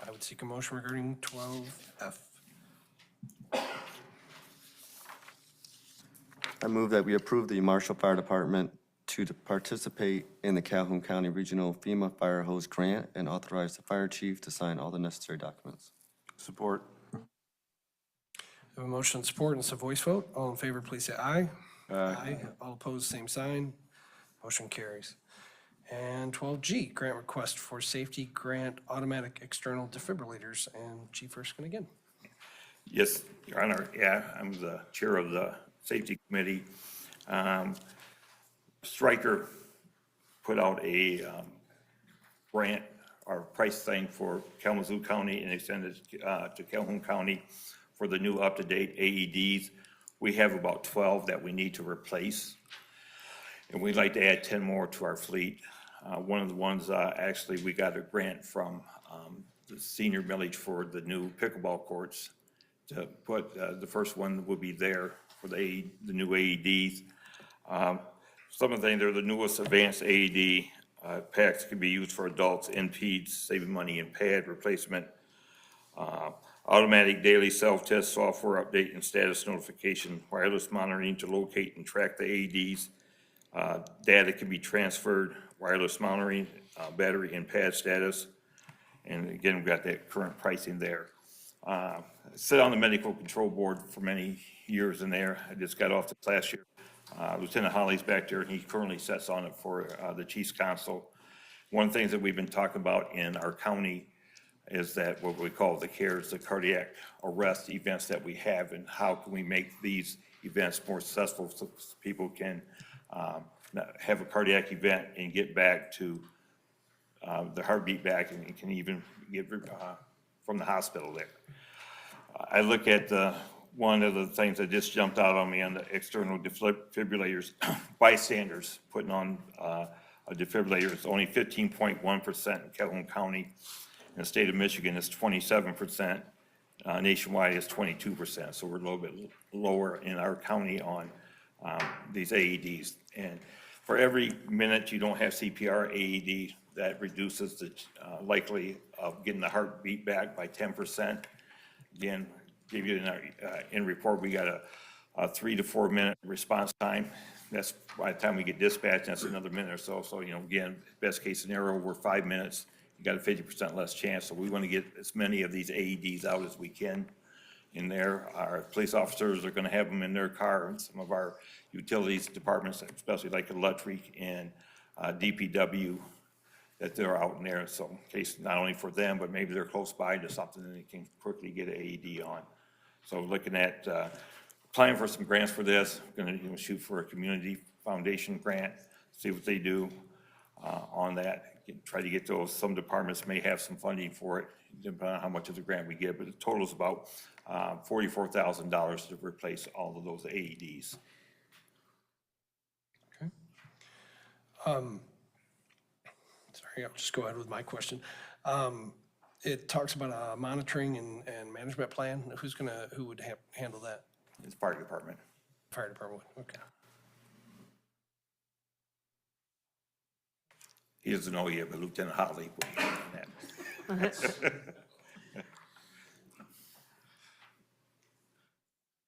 I would seek a motion regarding 12F. I move that we approve the Marshall Fire Department to participate in the Calhoun County Regional FEMA Fire Hose Grant and authorize the fire chief to sign all the necessary documents. Support. I have a motion and support, and it's a voice vote. All in favor, please say aye. Aye. All opposed, same sign. Motion carries. And 12G, grant request for safety grant automatic external defibrillators. And Chief Erskine again. Yes, Your Honor, yeah, I'm the chair of the Safety Committee. Stryker put out a grant or price thing for Kalamazoo County and extended to Calhoun County for the new up-to-date AEDs. We have about 12 that we need to replace, and we'd like to add 10 more to our fleet. One of the ones, actually, we got a grant from the senior millage for the new pickleball courts to put, the first one will be there for the new AEDs. Some of the things, they're the newest advanced AED packs, can be used for adults and peds, saving money in pad replacement. Automatic daily self-test software update and status notification, wireless monitoring to locate and track the AEDs. Data can be transferred, wireless monitoring, battery and pad status. And again, we've got that current pricing there. I sit on the medical control board for many years in there. I just got off this last year. Lieutenant Holly's back there, and he currently sits on it for the Chief's Council. One of the things that we've been talking about in our county is that what we call the CARES, the cardiac arrest events that we have, and how can we make these events more successful so people can have a cardiac event and get back to the heartbeat back, and can even get from the hospital there. I look at one of the things that just jumped out on me on the external defibrillators, bystanders putting on a defibrillator. It's only 15.1% in Calhoun County. In the state of Michigan, it's 27%. Nationwide, it's 22%. So we're a little bit lower in our county on these AEDs. And for every minute you don't have CPR AED, that reduces the likely of getting the heartbeat back by 10%. Again, give you in report, we got a 3 to 4 minute response time. That's by the time we get dispatched, that's another minute or so. So, you know, again, best case scenario, we're 5 minutes. You got a 50% less chance. So we want to get as many of these AEDs out as we can in there. Our police officers are going to have them in their car, and some of our utilities departments, especially like electric and DPW, that they're out in there. So in case, not only for them, but maybe they're close by to something and they can quickly get an AED on. So looking at applying for some grants for this, going to shoot for a community foundation grant, see what they do on that. Try to get those. Some departments may have some funding for it, depending on how much of the grant we get, but the total is about $44,000 to replace all of those AEDs. Okay. Sorry, I'll just go ahead with my question. It talks about a monitoring and management plan. Who would handle that? It's fire department. Fire department, okay. He doesn't know yet, but Lieutenant Holly will be on that.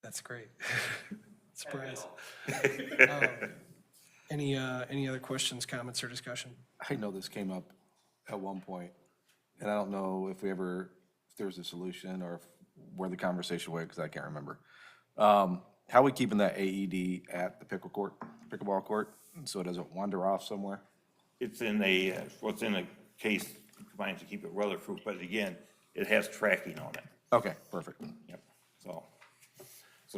That's great. Surprise. Any other questions, comments, or discussion? I know this came up at one point, and I don't know if there was a solution or where the conversation went, because I can't remember. How are we keeping that AED at the pickleball court, so it doesn't wander off somewhere? It's in what's in a case combined to keep it weatherproof, but again, it has tracking on it. Okay, perfect. Yep, so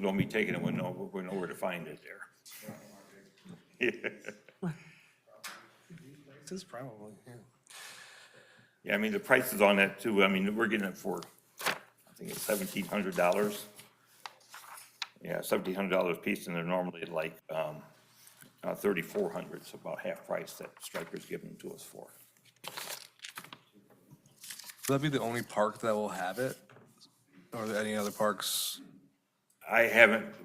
don't be taking it when we're nowhere to find it there. This is probably, yeah. Yeah, I mean, the prices on that too, I mean, we're getting it for, I think it's $1,700. Yeah, $1,700 a piece, and they're normally like $3,400, so about half price that Stryker's giving them to us for. Will that be the only park that will have it? Or are there any other parks?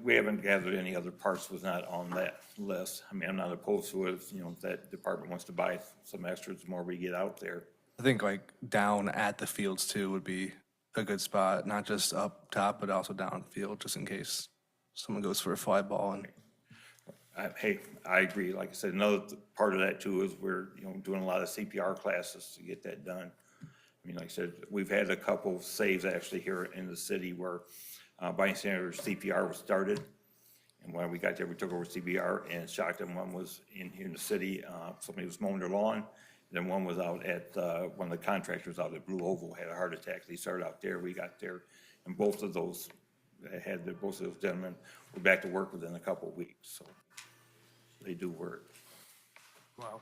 we haven't gathered any other parts, was not on that list. I mean, I'm not opposed to it, if, you know, if that department wants to buy some extras, the more we get out there. I think like down at the fields too would be a good spot, not just up top, but also downfield, just in case someone goes for a fly ball and. Hey, I agree. Like I said, another part of that too is we're, you know, doing a lot of CPR classes to get that done. I mean, like I said, we've had a couple saves actually here in the city where bystander CPR was started. And when we got there, we took over CPR and shocked them. One was in here in the city, somebody was mowing their lawn. Then one was out at, one of the contractors out at Blue Oval had a heart attack. They started out there, we got there, and both of those gentlemen were back to work within a couple of weeks, so they do work. Wow.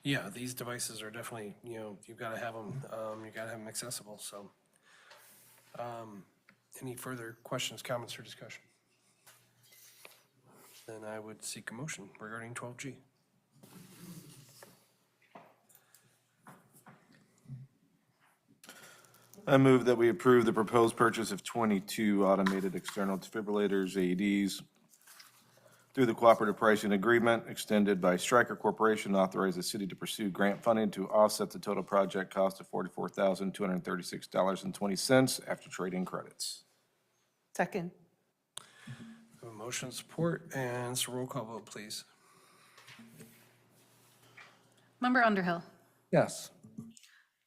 Yeah, these devices are definitely, you know, you've got to have them, you got to have them accessible, so. Any further questions, comments, or discussion? Then I would seek a motion regarding 12G. I move that we approve the proposed purchase of 22 automated external defibrillators, AEDs, through the cooperative pricing agreement extended by Stryker Corporation, authorize the city to pursue grant funding to offset the total project cost of $44,236.20 after trade-in credits. Second. A motion support, and it's a roll call vote, please. Member Underhill. Yes.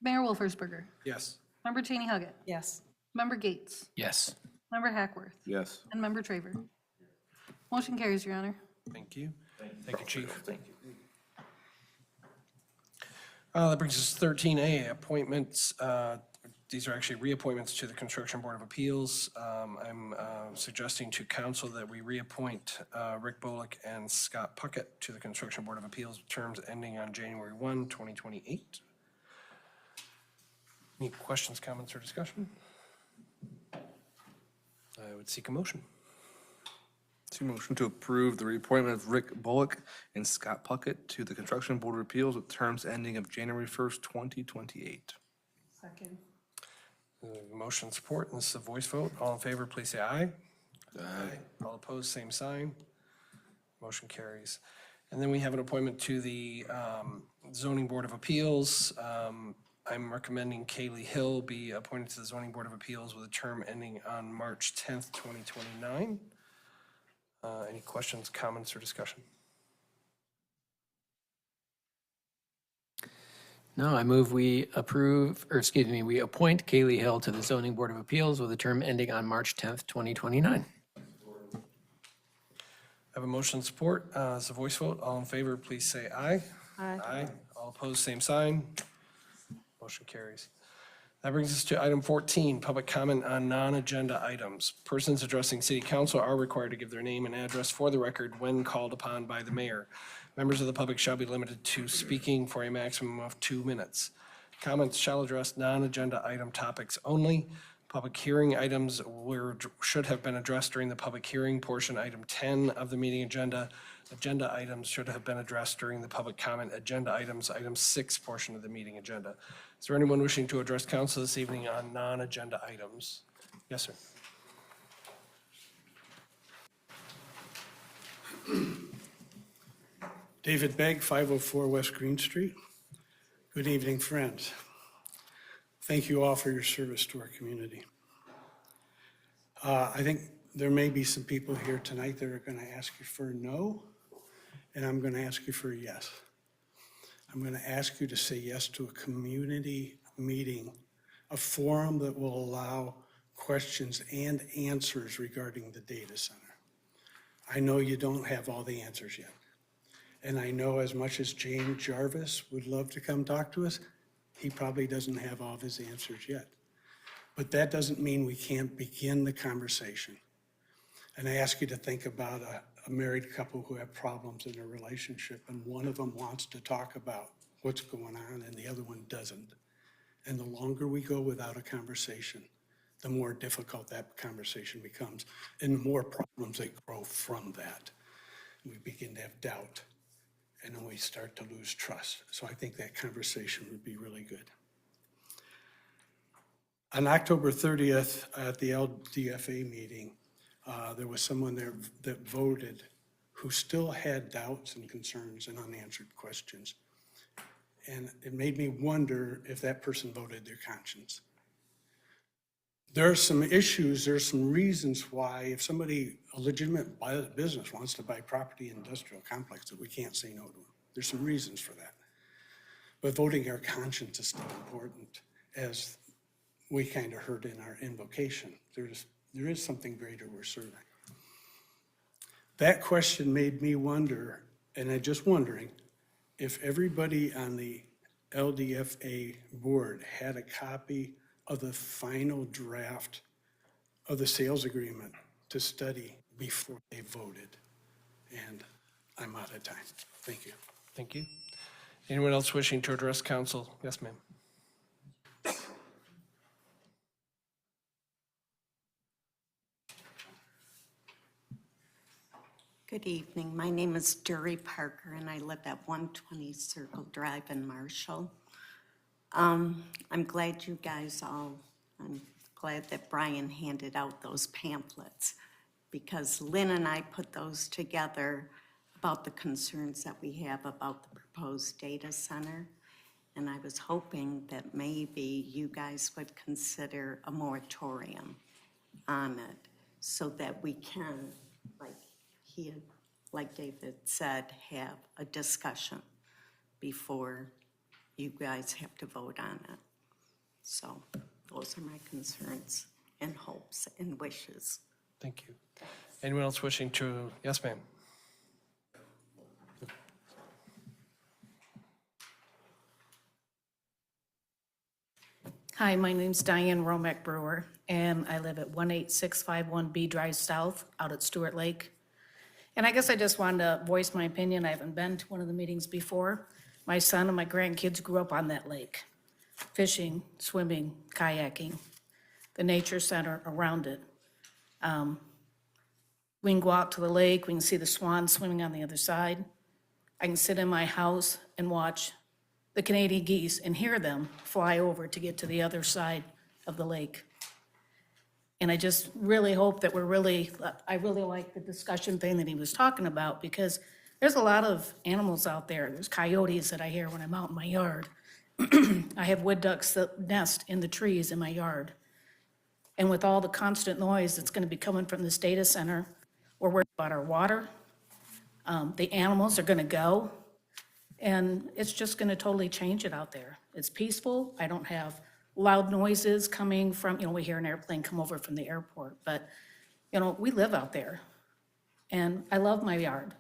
Mayor Wolfersberger. Yes. Member Cheney Huggett. Yes. Member Gates. Yes. Member Hackworth. Yes. And Member Traver. Motion carries, Your Honor. Thank you. Thank you, Chief. Thank you. That brings us to 13A, appointments. These are actually reappointments to the Construction Board of Appeals. I'm suggesting to council that we reappoint Rick Bullock and Scott Puckett to the Construction Board of Appeals, terms ending on January 1, 2028. Any questions, comments, or discussion? I would seek a motion. To motion to approve the reappointment of Rick Bullock and Scott Puckett to the Construction Board of Appeals with terms ending of January 1st, 2028. Second. Motion support, and this is a voice vote. All in favor, please say aye. Aye. All opposed, same sign. Motion carries. And then we have an appointment to the Zoning Board of Appeals. I'm recommending Kaylee Hill be appointed to the Zoning Board of Appeals with a term ending on March 10th, 2029. Any questions, comments, or discussion? No, I move we approve, or excuse me, we appoint Kaylee Hill to the Zoning Board of Appeals with a term ending on March 10th, 2029. I have a motion support. It's a voice vote. All in favor, please say aye. Aye. Aye. All opposed, same sign. Motion carries. That brings us to item 14, public comment on non-agenda items. Persons addressing city council are required to give their name and address for the record when called upon by the mayor. Members of the public shall be limited to speaking for a maximum of 2 minutes. Comments shall address non-agenda item topics only. Public hearing items should have been addressed during the public hearing portion, item 10 of the meeting agenda. Agenda items should have been addressed during the public comment agenda items, item 6 portion of the meeting agenda. Is there anyone wishing to address council this evening on non-agenda items? Yes, sir. David Begg, 504 West Green Street. Good evening, friends. Thank you all for your service to our community. I think there may be some people here tonight that are going to ask you for a no, and I'm going to ask you for a yes. I'm going to ask you to say yes to a community meeting, a forum that will allow questions and answers regarding the data center. I know you don't have all the answers yet. And I know as much as James Jarvis would love to come talk to us, he probably doesn't have all of his answers yet. But that doesn't mean we can't begin the conversation. And I ask you to think about a married couple who have problems in their relationship, and one of them wants to talk about what's going on and the other one doesn't. And the longer we go without a conversation, the more difficult that conversation becomes, and the more problems that grow from that. We begin to have doubt, and then we start to lose trust. So I think that conversation would be really good. On October 30th, at the LDFA meeting, there was someone there that voted who still had doubts and concerns and unanswered questions. And it made me wonder if that person voted their conscience. There are some issues, there are some reasons why if somebody, a legitimate business wants to buy property in industrial complex, that we can't say no to them. There's some reasons for that. But voting our conscience is still important, as we kind of heard in our invocation. There is something greater we're serving. That question made me wonder, and I'm just wondering, if everybody on the LDFA board had a copy of the final draft of the sales agreement to study before they voted. And I'm out of time. Thank you. Thank you. Anyone else wishing to address council? Yes, ma'am. Good evening. My name is Dury Parker, and I live at 120 Circle Drive in Marshall. I'm glad you guys I'm glad that Brian handed out those pamphlets, because Lynn and I put those together about the concerns that we have about the proposed data center. And I was hoping that maybe you guys would consider a moratorium on it so that we can, like David said, have a discussion before you guys have to vote on it. So those are my concerns and hopes and wishes. Thank you. Anyone else wishing to? Yes, ma'am. Hi, my name's Diane Romack Brewer, and I live at 18651B Drive South out at Stewart Lake. And I guess I just wanted to voice my opinion. I haven't been to one of the meetings before. My son and my grandkids grew up on that lake, fishing, swimming, kayaking, the nature center around it. We can go out to the lake, we can see the swans swimming on the other side. I can sit in my house and watch the Canadian geese and hear them fly over to get to the other side of the lake. And I just really hope that I really like the discussion thing that he was talking about, because there's a lot of animals out there. There's coyotes that I hear when I'm out in my yard. I have wood ducks that nest in the trees in my yard. And with all the constant noise that's gonna be coming from this data center, we're worried about our water. The animals are gonna go. And it's just gonna totally change it out there. It's peaceful. I don't have loud noises coming from, we hear an airplane come over from the airport, but, we live out there. And I love my yard.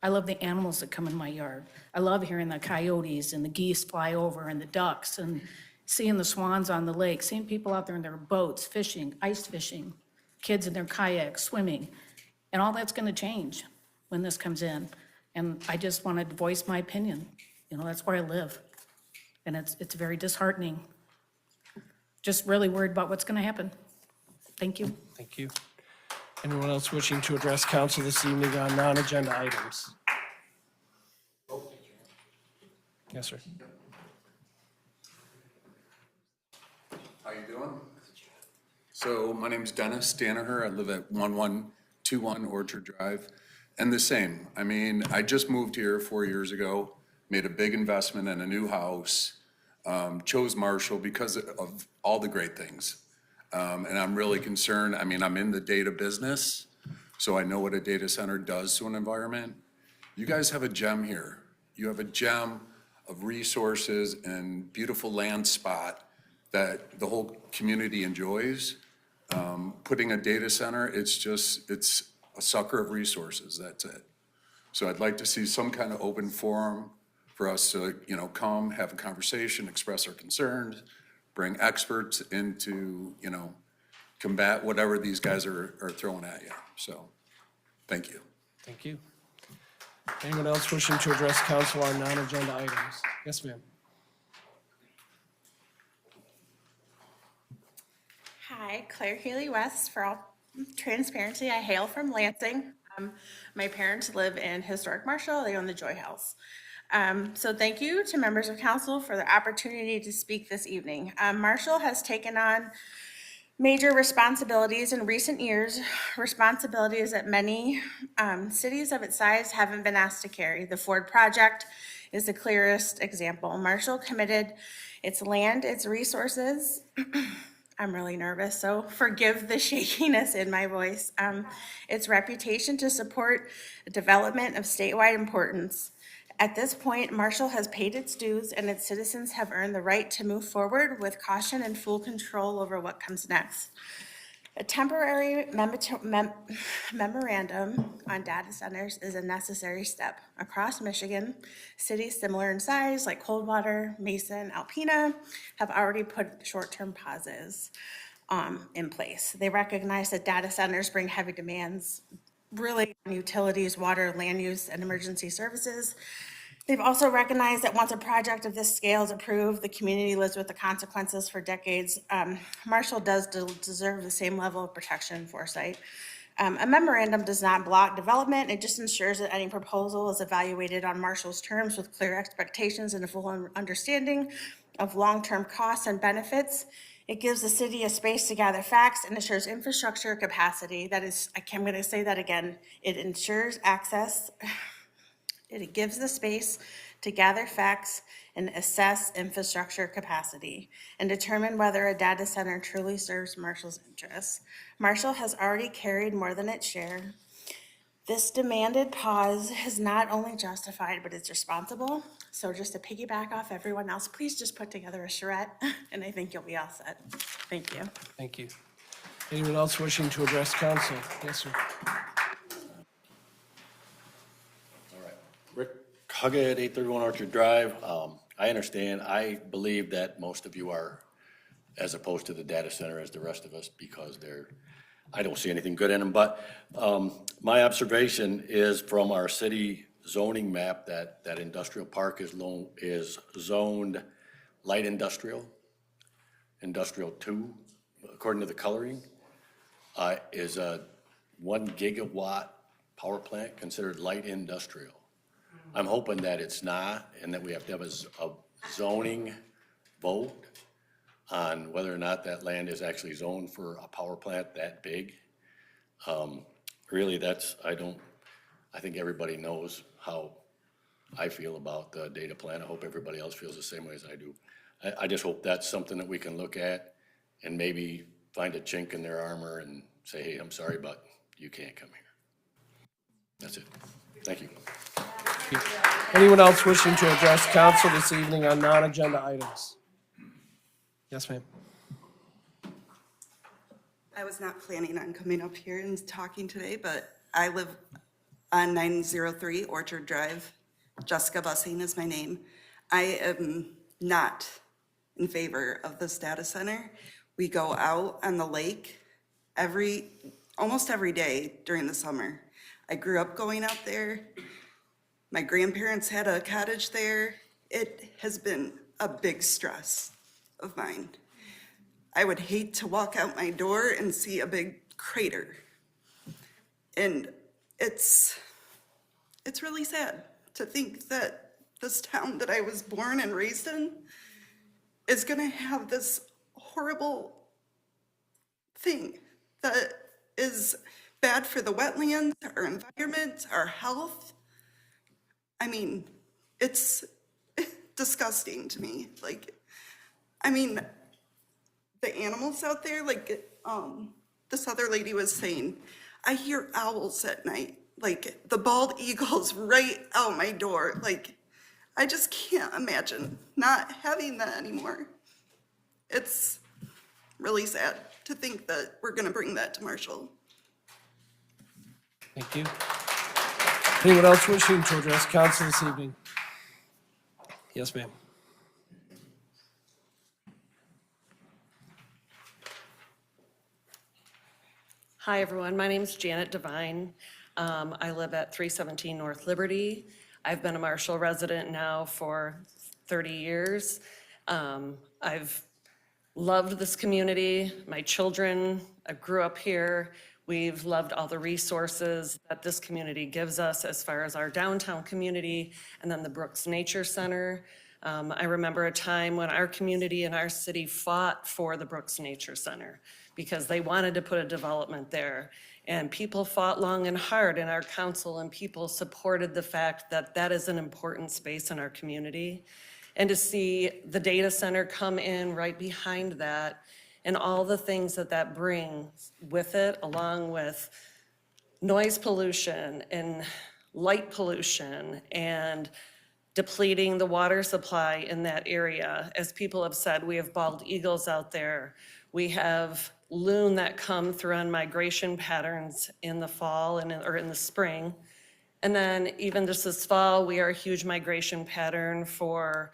I love the animals that come in my yard. I love hearing the coyotes and the geese fly over and the ducks and seeing the swans on the lake, seeing people out there in their boats, fishing, ice fishing, kids in their kayaks, swimming. And all that's gonna change when this comes in. And I just wanted to voice my opinion. That's where I live. And it's very disheartening. Just really worried about what's gonna happen. Thank you. Thank you. Anyone else wishing to address council this evening on non-agenda items? Yes, sir. How you doing? So my name's Dennis Danaher. I live at 1121 Orchard Drive. And the same, I just moved here 4 years ago, made a big investment in a new house, chose Marshall because of all the great things. And I'm really concerned, I'm in the data business, so I know what a data center does to an environment. You guys have a gem here. You have a gem of resources and beautiful land spot that the whole community enjoys. Putting a data center, it's a sucker of resources, that's it. So I'd like to see some kind of open forum for us to, come, have a conversation, express our concerns, bring experts into, combat whatever these guys are throwing at you. So, thank you. Thank you. Anyone else wishing to address council on non-agenda items? Yes, ma'am. Hi, Claire Healy West. For all transparency, I hail from Lansing. My parents live in historic Marshall. They own the Joy House. So thank you to members of council for the opportunity to speak this evening. Marshall has taken on major responsibilities in recent years, responsibilities that many cities of its size haven't been asked to carry. The Ford project is the clearest example. Marshall committed its land, its resources. I'm really nervous, so forgive the shakiness in my voice. Its reputation to support development of statewide importance. At this point, Marshall has paid its dues and its citizens have earned the right to move forward with caution and full control over what comes next. A temporary memorandum on data centers is a necessary step. Across Michigan, cities similar in size like Coldwater, Mason, Alpena have already put short-term pauses in place. They recognize that data centers bring heavy demands, really on utilities, water, land use, and emergency services. They've also recognized that once a project of this scale is approved, the community lives with the consequences for decades. Marshall does deserve the same level of protection and foresight. A memorandum does not block development. It just ensures that any proposal is evaluated on Marshall's terms with clear expectations and a full understanding of long-term costs and benefits. It gives the city a space to gather facts and ensures infrastructure capacity. That is, I'm going to say that again. It ensures access. It gives the space to gather facts and assess infrastructure capacity and determine whether a data center truly serves Marshall's interests. Marshall has already carried more than its share. This demanded pause is not only justified, but it's responsible. So just to piggyback off everyone else, please just put together a charrette and I think you'll be all set. Thank you. Thank you. Anyone else wishing to address council? Yes, sir. Rick Huggett, 831 Orchard Drive. I understand, I believe that most of you are as opposed to the data center as the rest of us because I don't see anything good in them. But my observation is from our city zoning map that industrial park is zoned light industrial, industrial 2, according to the coloring, is a 1 gigawatt power plant considered light industrial. I'm hoping that it's not, and that we have to have a zoning vote on whether or not that land is actually zoned for a power plant that big. Really, I think everybody knows how I feel about the data plan. I hope everybody else feels the same way as I do. I just hope that's something that we can look at and maybe find a chink in their armor and say, hey, I'm sorry, but you can't come here. That's it. Thank you. Anyone else wishing to address council this evening on non-agenda items? Yes, ma'am. I was not planning on coming up here and talking today, but I live on 903 Orchard Drive. Jessica Bussing is my name. I am not in favor of this data center. We go out on the lake almost every day during the summer. I grew up going out there. My grandparents had a cottage there. It has been a big stress of mine. I would hate to walk out my door and see a big crater. And it's really sad to think that this town that I was born and raised in is gonna have this horrible thing that is bad for the wetlands, our environment, our health. I mean, it's disgusting to me. The animals out there, this other lady was saying, I hear owls at night, the bald eagle's right out my door. I just can't imagine not having that anymore. It's really sad to think that we're gonna bring that to Marshall. Thank you. Anyone else wishing to address council this evening? Yes, ma'am. Hi, everyone. My name is Janet Devine. I live at 317 North Liberty. I've been a Marshall resident now for 30 years. I've loved this community. My children grew up here. We've loved all the resources that this community gives us as far as our downtown community and then the Brooks Nature Center. I remember a time when our community and our city fought for the Brooks Nature Center because they wanted to put a development there. And people fought long and hard in our council, and people supported the fact that that is an important space in our community. And to see the data center come in right behind that and all the things that that brings with it, along with noise pollution and light pollution and depleting the water supply in that area. As people have said, we have bald eagles out there. We have loon that come through on migration patterns in the fall or in the spring. And then even just this fall, we are a huge migration pattern for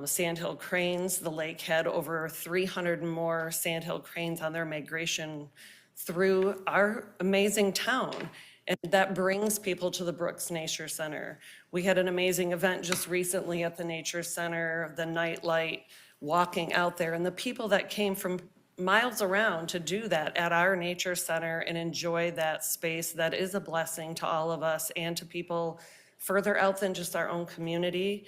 sandhill cranes. The lake had over 300 more sandhill cranes on their migration through our amazing town. And that brings people to the Brooks Nature Center. We had an amazing event just recently at the Nature Center, the nightlight, walking out there. And the people that came from miles around to do that at our Nature Center and enjoy that space, that is a blessing to all of us and to people further out than just our own community.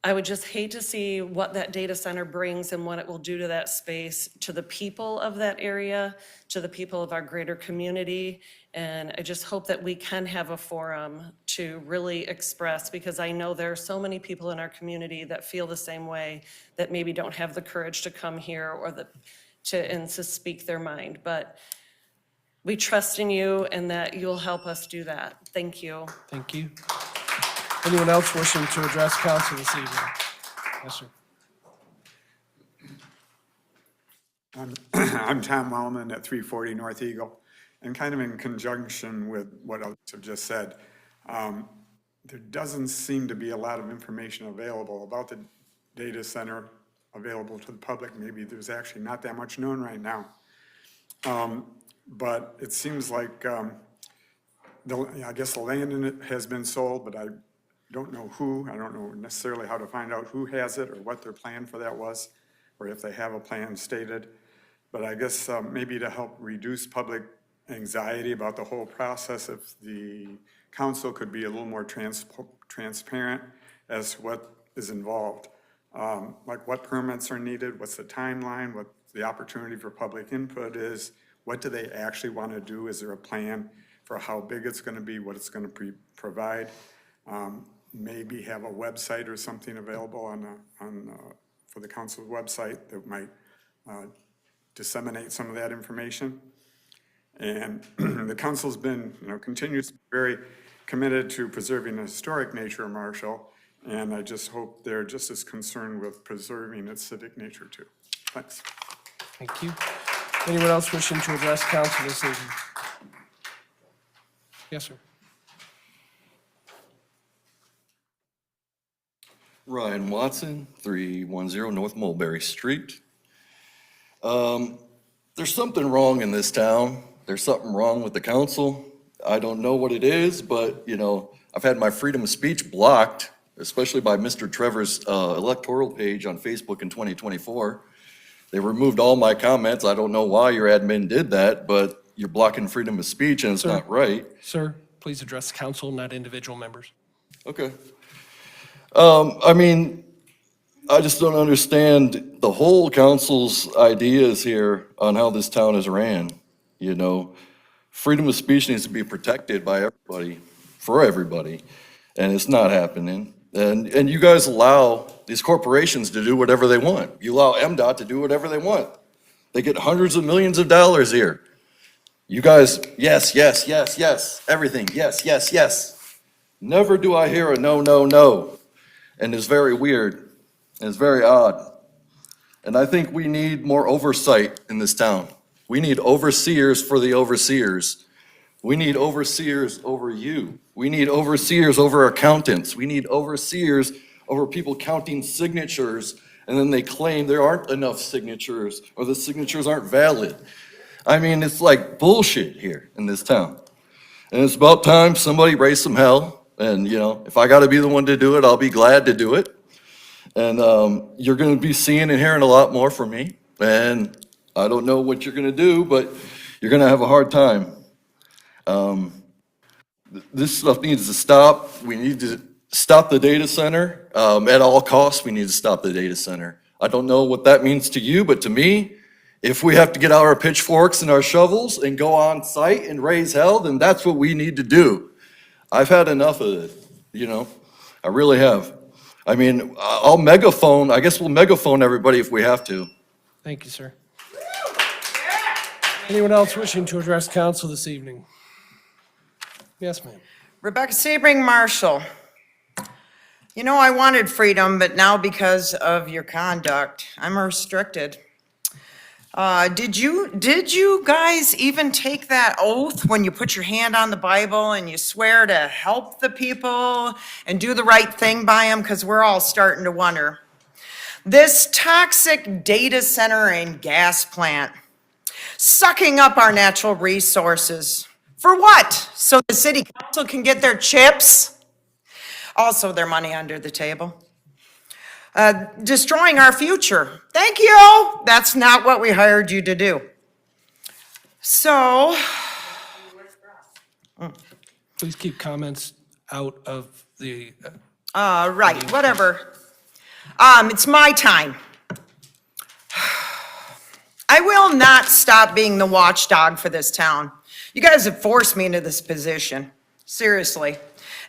I would just hate to see what that data center brings and what it will do to that space, to the people of that area, to the people of our greater community. And I just hope that we can have a forum to really express, because I know there are so many people in our community that feel the same way, that maybe don't have the courage to come here or to speak their mind. But we trust in you and that you'll help us do that. Thank you. Thank you. Anyone else wishing to address council this evening? Yes, sir. I'm Tom Wellman at 340 North Eagle, and kind of in conjunction with what others have just said, there doesn't seem to be a lot of information available about the data center available to the public. Maybe there's actually not that much known right now. But it seems like, I guess the land in it has been sold, but I don't know who. I don't know necessarily how to find out who has it or what their plan for that was, or if they have a plan stated. But I guess maybe to help reduce public anxiety about the whole process, if the council could be a little more transparent as to what is involved. Like what permits are needed, what's the timeline, what the opportunity for public input is, what do they actually want to do? Is there a plan for how big it's going to be, what it's going to provide? Maybe have a website or something available for the council's website that might disseminate some of that information. And the council's been, continues to be very committed to preserving the historic nature of Marshall, and I just hope they're just as concerned with preserving its civic nature too. Thanks. Thank you. Anyone else wishing to address council this evening? Yes, sir. Ryan Watson, 310 North Mulberry Street. There's something wrong in this town. There's something wrong with the council. I don't know what it is, but, I've had my freedom of speech blocked, especially by Mr. Trevor's electoral page on Facebook in 2024. They removed all my comments. I don't know why your admin did that, but you're blocking freedom of speech and it's not right. Sir, please address council, not individual members. Okay. I just don't understand the whole council's ideas here on how this town is ran. Freedom of speech needs to be protected by everybody, for everybody, and it's not happening. And you guys allow these corporations to do whatever they want. You allow MDOT to do whatever they want. They get hundreds of millions of dollars here. You guys, yes, yes, yes, yes, everything, yes, yes, yes. Never do I hear a no, no, no. And it's very weird, and it's very odd. And I think we need more oversight in this town. We need overseers for the overseers. We need overseers over you. We need overseers over accountants. We need overseers over people counting signatures, and then they claim there aren't enough signatures, or the signatures aren't valid. It's like bullshit here in this town. And it's about time somebody raised some hell. And, if I got to be the one to do it, I'll be glad to do it. And you're going to be seeing and hearing a lot more from me. And I don't know what you're going to do, but you're gonna have a hard time. This stuff needs to stop. We need to stop the data center. At all costs, we need to stop the data center. I don't know what that means to you, but to me, if we have to get out our pitchforks and our shovels and go on site and raise hell, then that's what we need to do. I've had enough of it, you know, I really have. I mean, I'll megaphone, I guess we'll megaphone everybody if we have to. Thank you, sir. Anyone else wishing to address council this evening? Yes, ma'am. Rebecca Sebring, Marshall. You know, I wanted freedom, but now because of your conduct, I'm restricted. Did you guys even take that oath when you put your hand on the Bible and you swear to help the people and do the right thing by them? Because we're all starting to wonder. This toxic data center and gas plant, sucking up our natural resources. For what? So the city council can get their chips? Also their money under the table. Destroying our future. Thank you. That's not what we hired you to do. So. Please keep comments out of the. Right, whatever. It's my time. I will not stop being the watchdog for this town. You guys have forced me into this position. Seriously.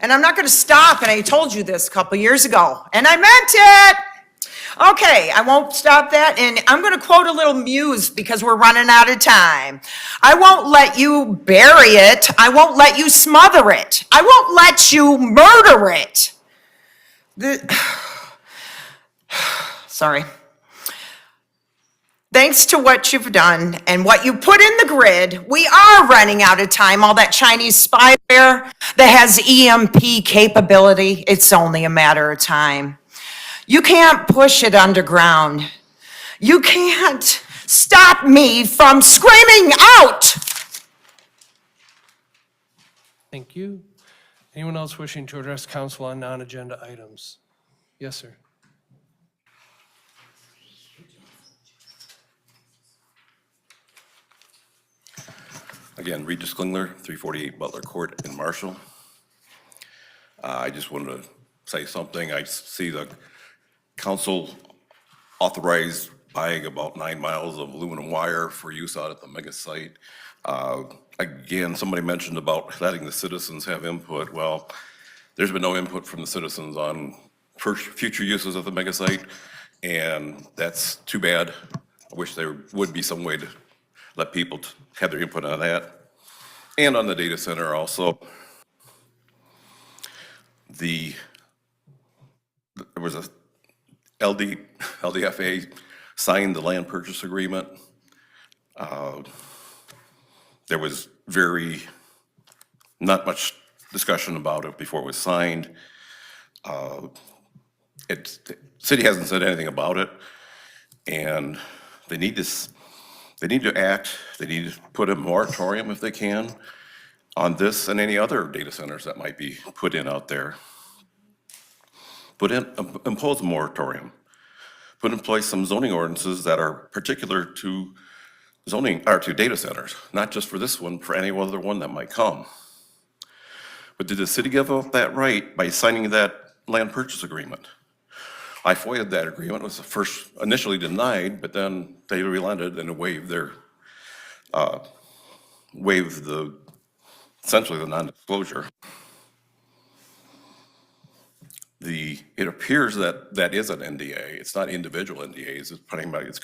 And I'm not going to stop, and I told you this a couple years ago, and I meant it. Okay, I won't stop that, and I'm going to quote a little Muse because we're running out of time. I won't let you bury it. I won't let you smother it. I won't let you murder it. Sorry. Thanks to what you've done and what you put in the grid, we are running out of time. All that Chinese spyware that has EMP capability, it's only a matter of time. You can't push it underground. You can't stop me from screaming out. Thank you. Anyone else wishing to address council on non-agenda items? Yes, sir. Again, Regis Klingler, 348 Butler Court in Marshall. I just wanted to say something. I see the council authorized buying about 9 miles of aluminum wire for use out at the mega site. Again, somebody mentioned about letting the citizens have input. Well, there's been no input from the citizens on future uses of the mega site, and that's too bad. I wish there would be some way to let people have their input on that. And on the data center also. There was a LDFA signed the land purchase agreement. There was not much discussion about it before it was signed. The city hasn't said anything about it, and they need to act. They need to put a moratorium if they can on this and any other data centers that might be put in out there. Impose a moratorium. Put in place some zoning ordinances that are particular to zoning, or to data centers, not just for this one, for any other one that might come. But did the city give up that right by signing that land purchase agreement? I FOIA'd that agreement. It was first initially denied, but then they relented and waived essentially the non-disclosure. It appears that is an NDA. It's not individual NDAs. It's pretty much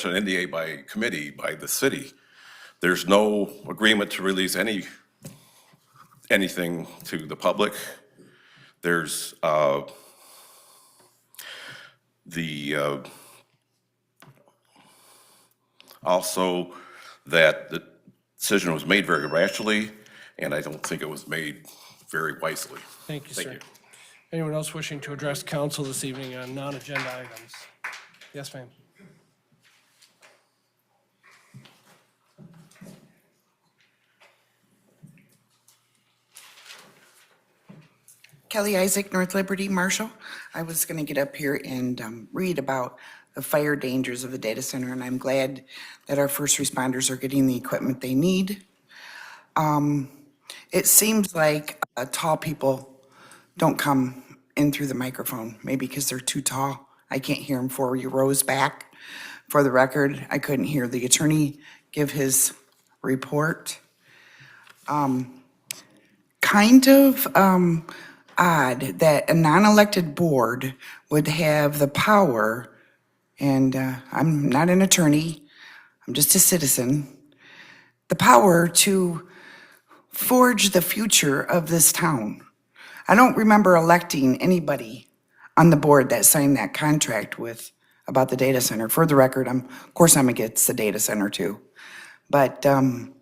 an NDA by committee by the city. There's no agreement to release anything to the public. There's also that the decision was made very rashly, and I don't think it was made very wisely. Thank you, sir. Anyone else wishing to address council this evening on non-agenda items? Yes, ma'am. Kelly Isaac, North Liberty, Marshall. I was going to get up here and read about the fire dangers of the data center, and I'm glad that our first responders are getting the equipment they need. It seems like tall people don't come in through the microphone, maybe because they're too tall. I can't hear them 4 rows back. For the record, I couldn't hear the attorney give his report. Kind of odd that a non-elected board would have the power, and I'm not an attorney, I'm just a citizen, the power to forge the future of this town. I don't remember electing anybody on the board that signed that contract with, about the data center. For the record, of course I'm against the data center too. But, and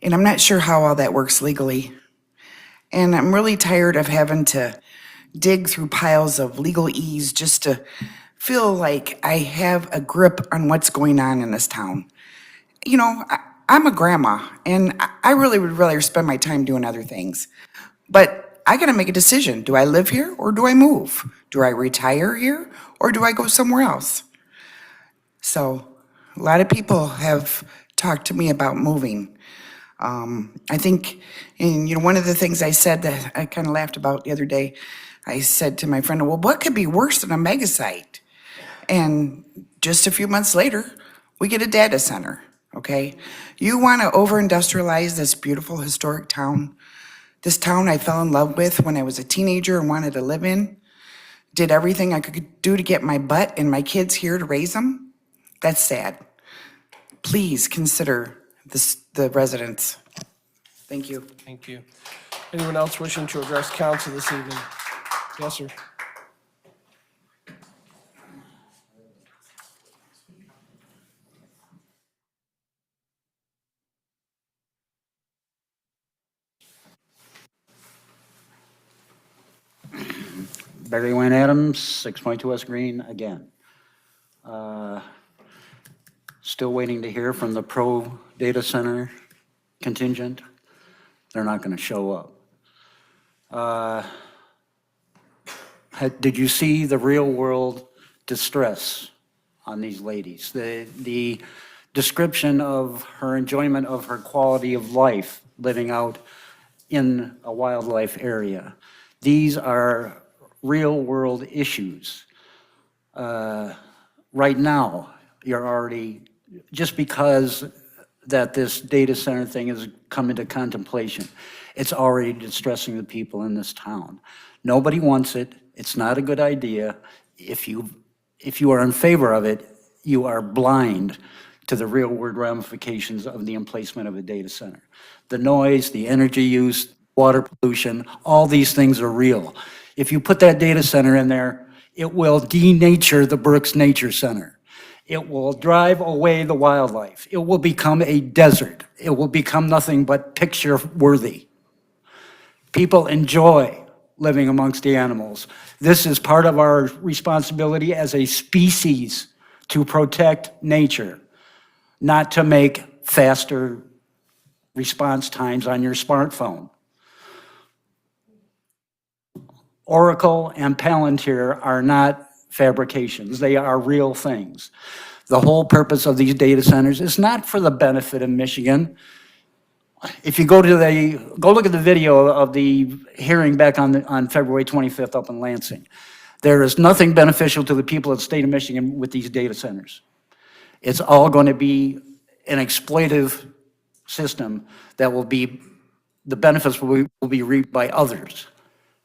I'm not sure how all that works legally. And I'm really tired of having to dig through piles of legalese just to feel like I have a grip on what's going on in this town. You know, I'm a grandma, and I really would rather spend my time doing other things. But I gotta make a decision. Do I live here or do I move? Do I retire here or do I go somewhere else? So a lot of people have talked to me about moving. I think, and you know, one of the things I said that I kind of laughed about the other day, I said to my friend, well, what could be worse than a mega site? And just a few months later, we get a data center, okay? You want to over-industrialize this beautiful historic town, this town I fell in love with when I was a teenager and wanted to live in, did everything I could do to get my butt and my kids here to raise them. That's sad. Please consider this, the residents. Thank you. Thank you. Anyone else wishing to address council this evening? Yes, sir. Barry Wayne Adams, 622 West Green, again. Still waiting to hear from the pro data center contingent. They're not going to show up. Did you see the real world distress on these ladies? The description of her enjoyment of her quality of life living out in a wildlife area. These are real world issues. Right now, you're already, just because that this data center thing has come into contemplation, it's already distressing the people in this town. Nobody wants it. It's not a good idea. If you are in favor of it, you are blind to the real world ramifications of the emplacement of a data center. The noise, the energy use, water pollution, all these things are real. If you put that data center in there, it will denature the Brooks Nature Center. It will drive away the wildlife. It will become a desert. It will become nothing but picture worthy. People enjoy living amongst the animals. This is part of our responsibility as a species to protect nature, not to make faster response times on your smartphone. Oracle and Palantir are not fabrications. They are real things. The whole purpose of these data centers is not for the benefit of Michigan. If you go look at the video of the hearing back on February 25th up in Lansing. There is nothing beneficial to the people of the state of Michigan with these data centers. It's all going to be an exploitive system that will be, the benefits will be reaped by others.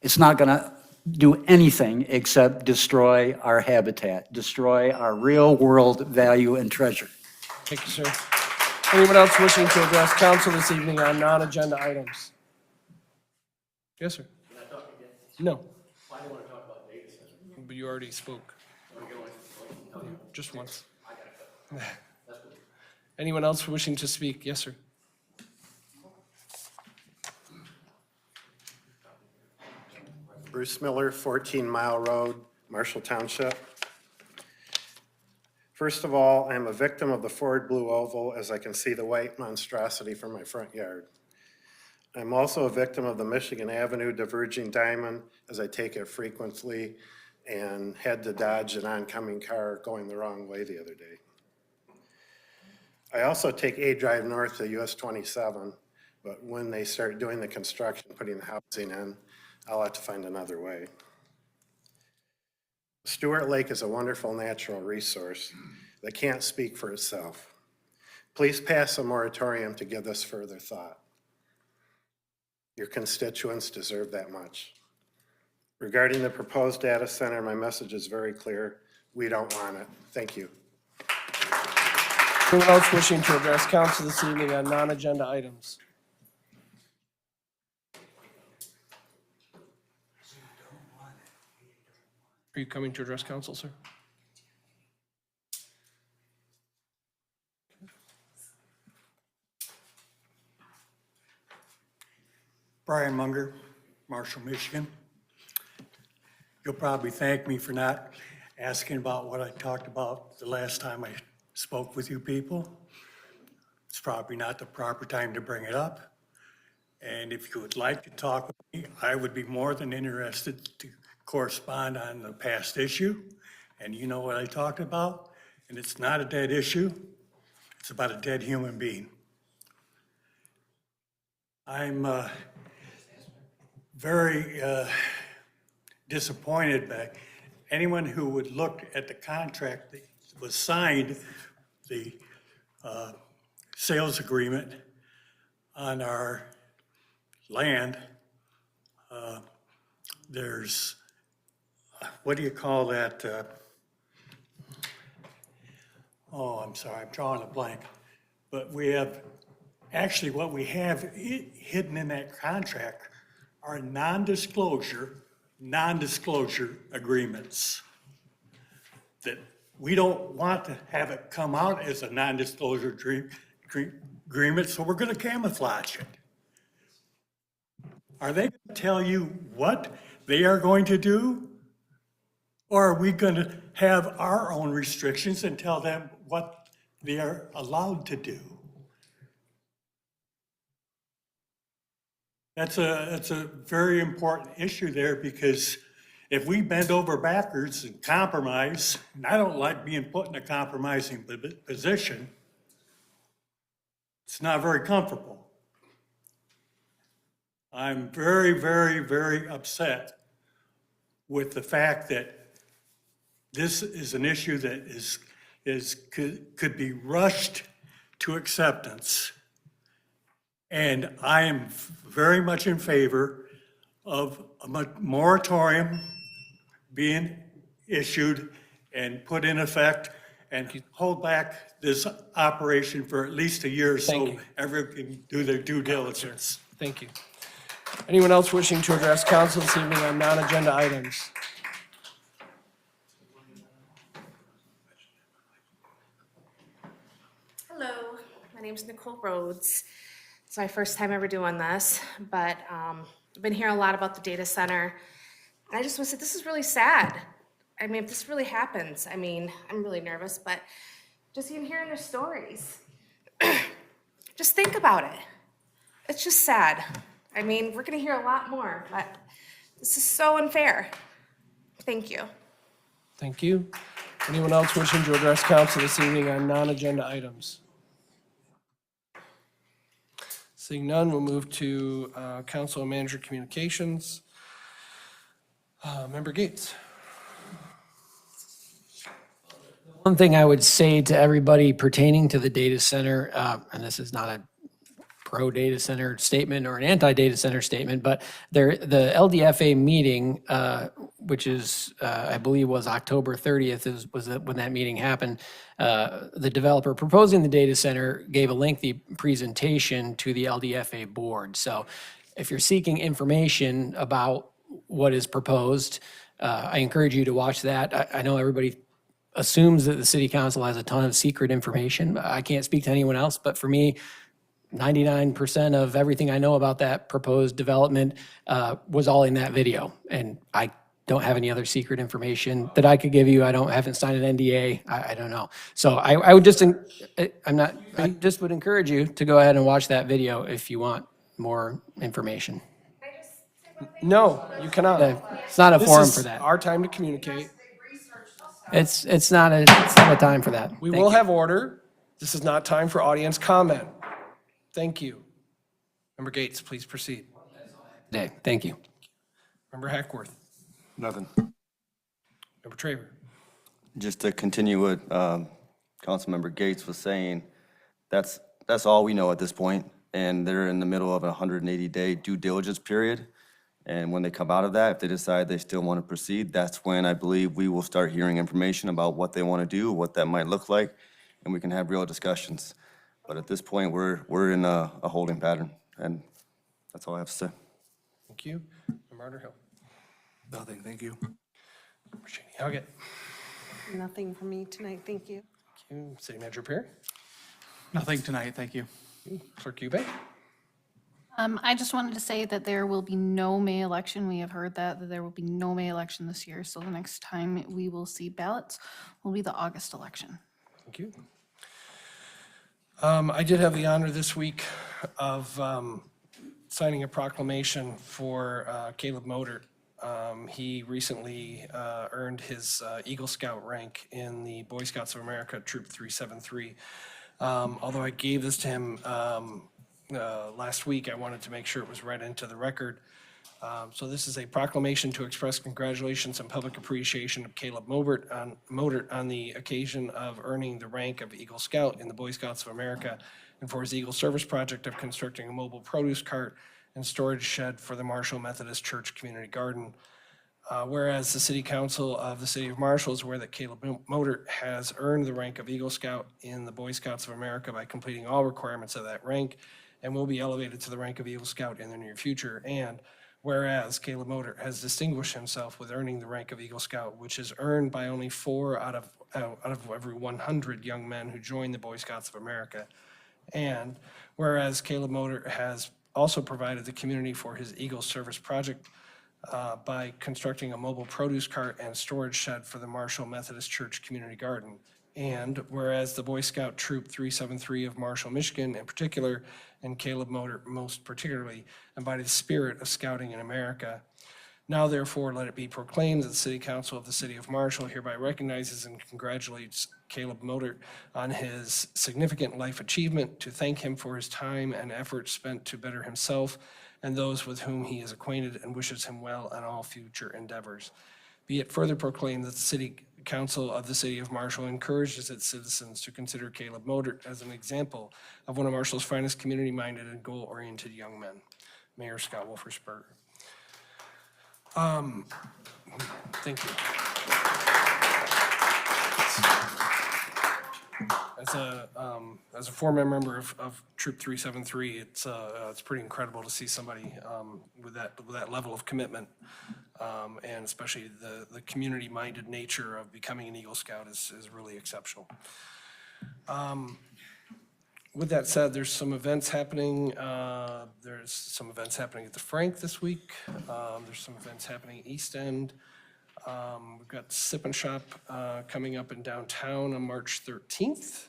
It's not going to do anything except destroy our habitat, destroy our real world value and treasure. Thank you, sir. Anyone else wishing to address council this evening on non-agenda items? Yes, sir. No. I don't want to talk about data centers. But you already spoke. Just once. Anyone else wishing to speak? Yes, sir. Bruce Miller, 14 Mile Road, Marshall Township. First of all, I'm a victim of the Ford Blue Oval as I can see the white monstrosity from my front yard. I'm also a victim of the Michigan Avenue diverging diamond as I take it frequently and had to dodge an oncoming car going the wrong way the other day. I also take A Drive north to US 27, but when they start doing the construction, putting the housing in, I'll have to find another way. Stewart Lake is a wonderful natural resource that can't speak for itself. Please pass a moratorium to give this further thought. Your constituents deserve that much. Regarding the proposed data center, my message is very clear. We don't want it. Thank you. Anyone else wishing to address council this evening on non-agenda items? Are you coming to address council, sir? Brian Munger, Marshall, Michigan. You'll probably thank me for not asking about what I talked about the last time I spoke with you people. It's probably not the proper time to bring it up. And if you would like to talk with me, I would be more than interested to correspond on the past issue. And you know what I talked about, and it's not a dead issue. It's about a dead human being. I'm very disappointed by anyone who would look at the contract that was signed, the sales agreement on our land. There's, what do you call that? Oh, I'm sorry, I'm drawing a blank. But we have, actually what we have hidden in that contract are non-disclosure agreements that we don't want to have it come out as a non-disclosure agreement, so we're going to camouflage it. Are they going to tell you what they are going to do? Or are we going to have our own restrictions and tell them what they are allowed to do? That's a very important issue there, because if we bend over backwards and compromise, and I don't like being put in a compromising position, it's not very comfortable. I'm very, very, very upset with the fact that this is an issue that could be rushed to acceptance. And I am very much in favor of a moratorium being issued and put in effect and hold back this operation for at least a year so everyone can do their due diligence. Thank you. Anyone else wishing to address council this evening on non-agenda items? Hello, my name is Nicole Rhodes. It's my first time ever doing this, but I've been hearing a lot about the data center. And I just want to say, this is really sad. I mean, if this really happens, I mean, I'm really nervous, but just even hearing their stories, just think about it. It's just sad. I mean, we're gonna hear a lot more, but this is so unfair. Thank you. Thank you. Anyone else wishing to address council this evening on non-agenda items? Seeing none, we'll move to council and manager communications. Member Gates. One thing I would say to everybody pertaining to the data center, and this is not a pro-data center statement or an anti-data center statement, but the LDFA meeting, which is, I believe was October 30th, was when that meeting happened. The developer proposing the data center gave a lengthy presentation to the LDFA board. So if you're seeking information about what is proposed, I encourage you to watch that. I know everybody assumes that the city council has a ton of secret information. I can't speak to anyone else, but for me, 99% of everything I know about that proposed development was all in that video. And I don't have any other secret information that I could give you. I haven't signed an NDA. I don't know. So I would just, I just would encourage you to go ahead and watch that video if you want more information. Can I just say No, you cannot. It's not a This forum is for that. our time to communicate. It's not a time for that. We Thank will you. have order. This is not time for audience comment. Thank you. Member Gates, please proceed. Today. Thank you. Member Hackworth. Nothing. Member Traver. Just to continue what Councilmember Gates was saying, that's all we know at this point, and they're in the middle of a 180-day due diligence period. And when they come out of that, if they decide they still want to proceed, that's when I believe we will start hearing information about what they want to do, what that might look like, and we can have real discussions. But at this point, we're in a holding pattern, and that's all I have to say. Thank you. Member Underhill. Nothing, thank you. Member Cheney Huggett. Nothing for me tonight, thank you. Thank you. City Manager Perry. Nothing tonight, thank you. Clerk Eubank. I just wanted to say that there will be no May election. We have heard that there will be no May election this year. So the next time we will see ballots will be the August election. Thank you. I did have the honor this week of signing a proclamation for Caleb Moder. He recently earned his Eagle Scout rank in the Boy Scouts of America Troop 373. Although I gave this to him last week, I wanted to make sure it was read into the record. So this is a proclamation to express congratulations and public appreciation of Caleb Modert on the occasion of earning the rank of Eagle Scout in the Boy Scouts of America and for his Eagle Service project of constructing a mobile produce cart and storage shed for the Marshall Methodist Church Community Garden. Whereas the City Council of the City of Marshall is aware that Caleb Modert has earned the rank of Eagle Scout in the Boy Scouts of America by completing all requirements of that rank and will be elevated to the rank of Eagle Scout in the near future. And whereas Caleb Modert has distinguished himself with earning the rank of Eagle Scout, which is earned by only 4 out of every 100 young men who join the Boy Scouts of America. And whereas Caleb Modert has also provided the community for his Eagle Service project by constructing a mobile produce cart and storage shed for the Marshall Methodist Church Community Garden. And whereas the Boy Scout Troop 373 of Marshall, Michigan in particular, and Caleb Modert most particularly, embody the spirit of scouting in America. Now therefore let it be proclaimed that the City Council of the City of Marshall hereby recognizes and congratulates Caleb Modert on his significant life achievement, to thank him for his time and effort spent to better himself and those with whom he is acquainted, and wishes him well on all future endeavors. Be it further proclaimed that the City Council of the City of Marshall encourages its citizens to consider Caleb Modert as an example of one of Marshall's finest community-minded and goal-oriented young men. Mayor Scott Wolfersberger. Thank you. As a former member of Troop 373, it's pretty incredible to see somebody with that level of commitment, and especially the community-minded nature of becoming an Eagle Scout is really exceptional. With that said, there's some events happening. There's some events happening at the Frank this week. There's some events happening East End. We've got Sip and Shop coming up in downtown on March 13th.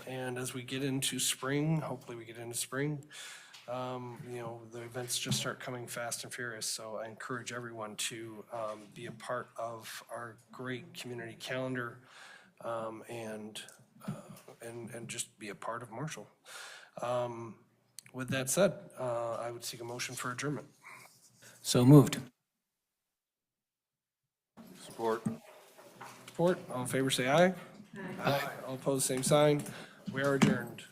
And as we get into spring, hopefully we get into spring, the events just start coming fast and furious. So I encourage everyone to be a part of our great community calendar and just be a part of Marshall. With that said, I would seek a motion for adjournment. So moved. Support. Support. All in favor, say aye. Aye. All opposed, same sign. We are adjourned.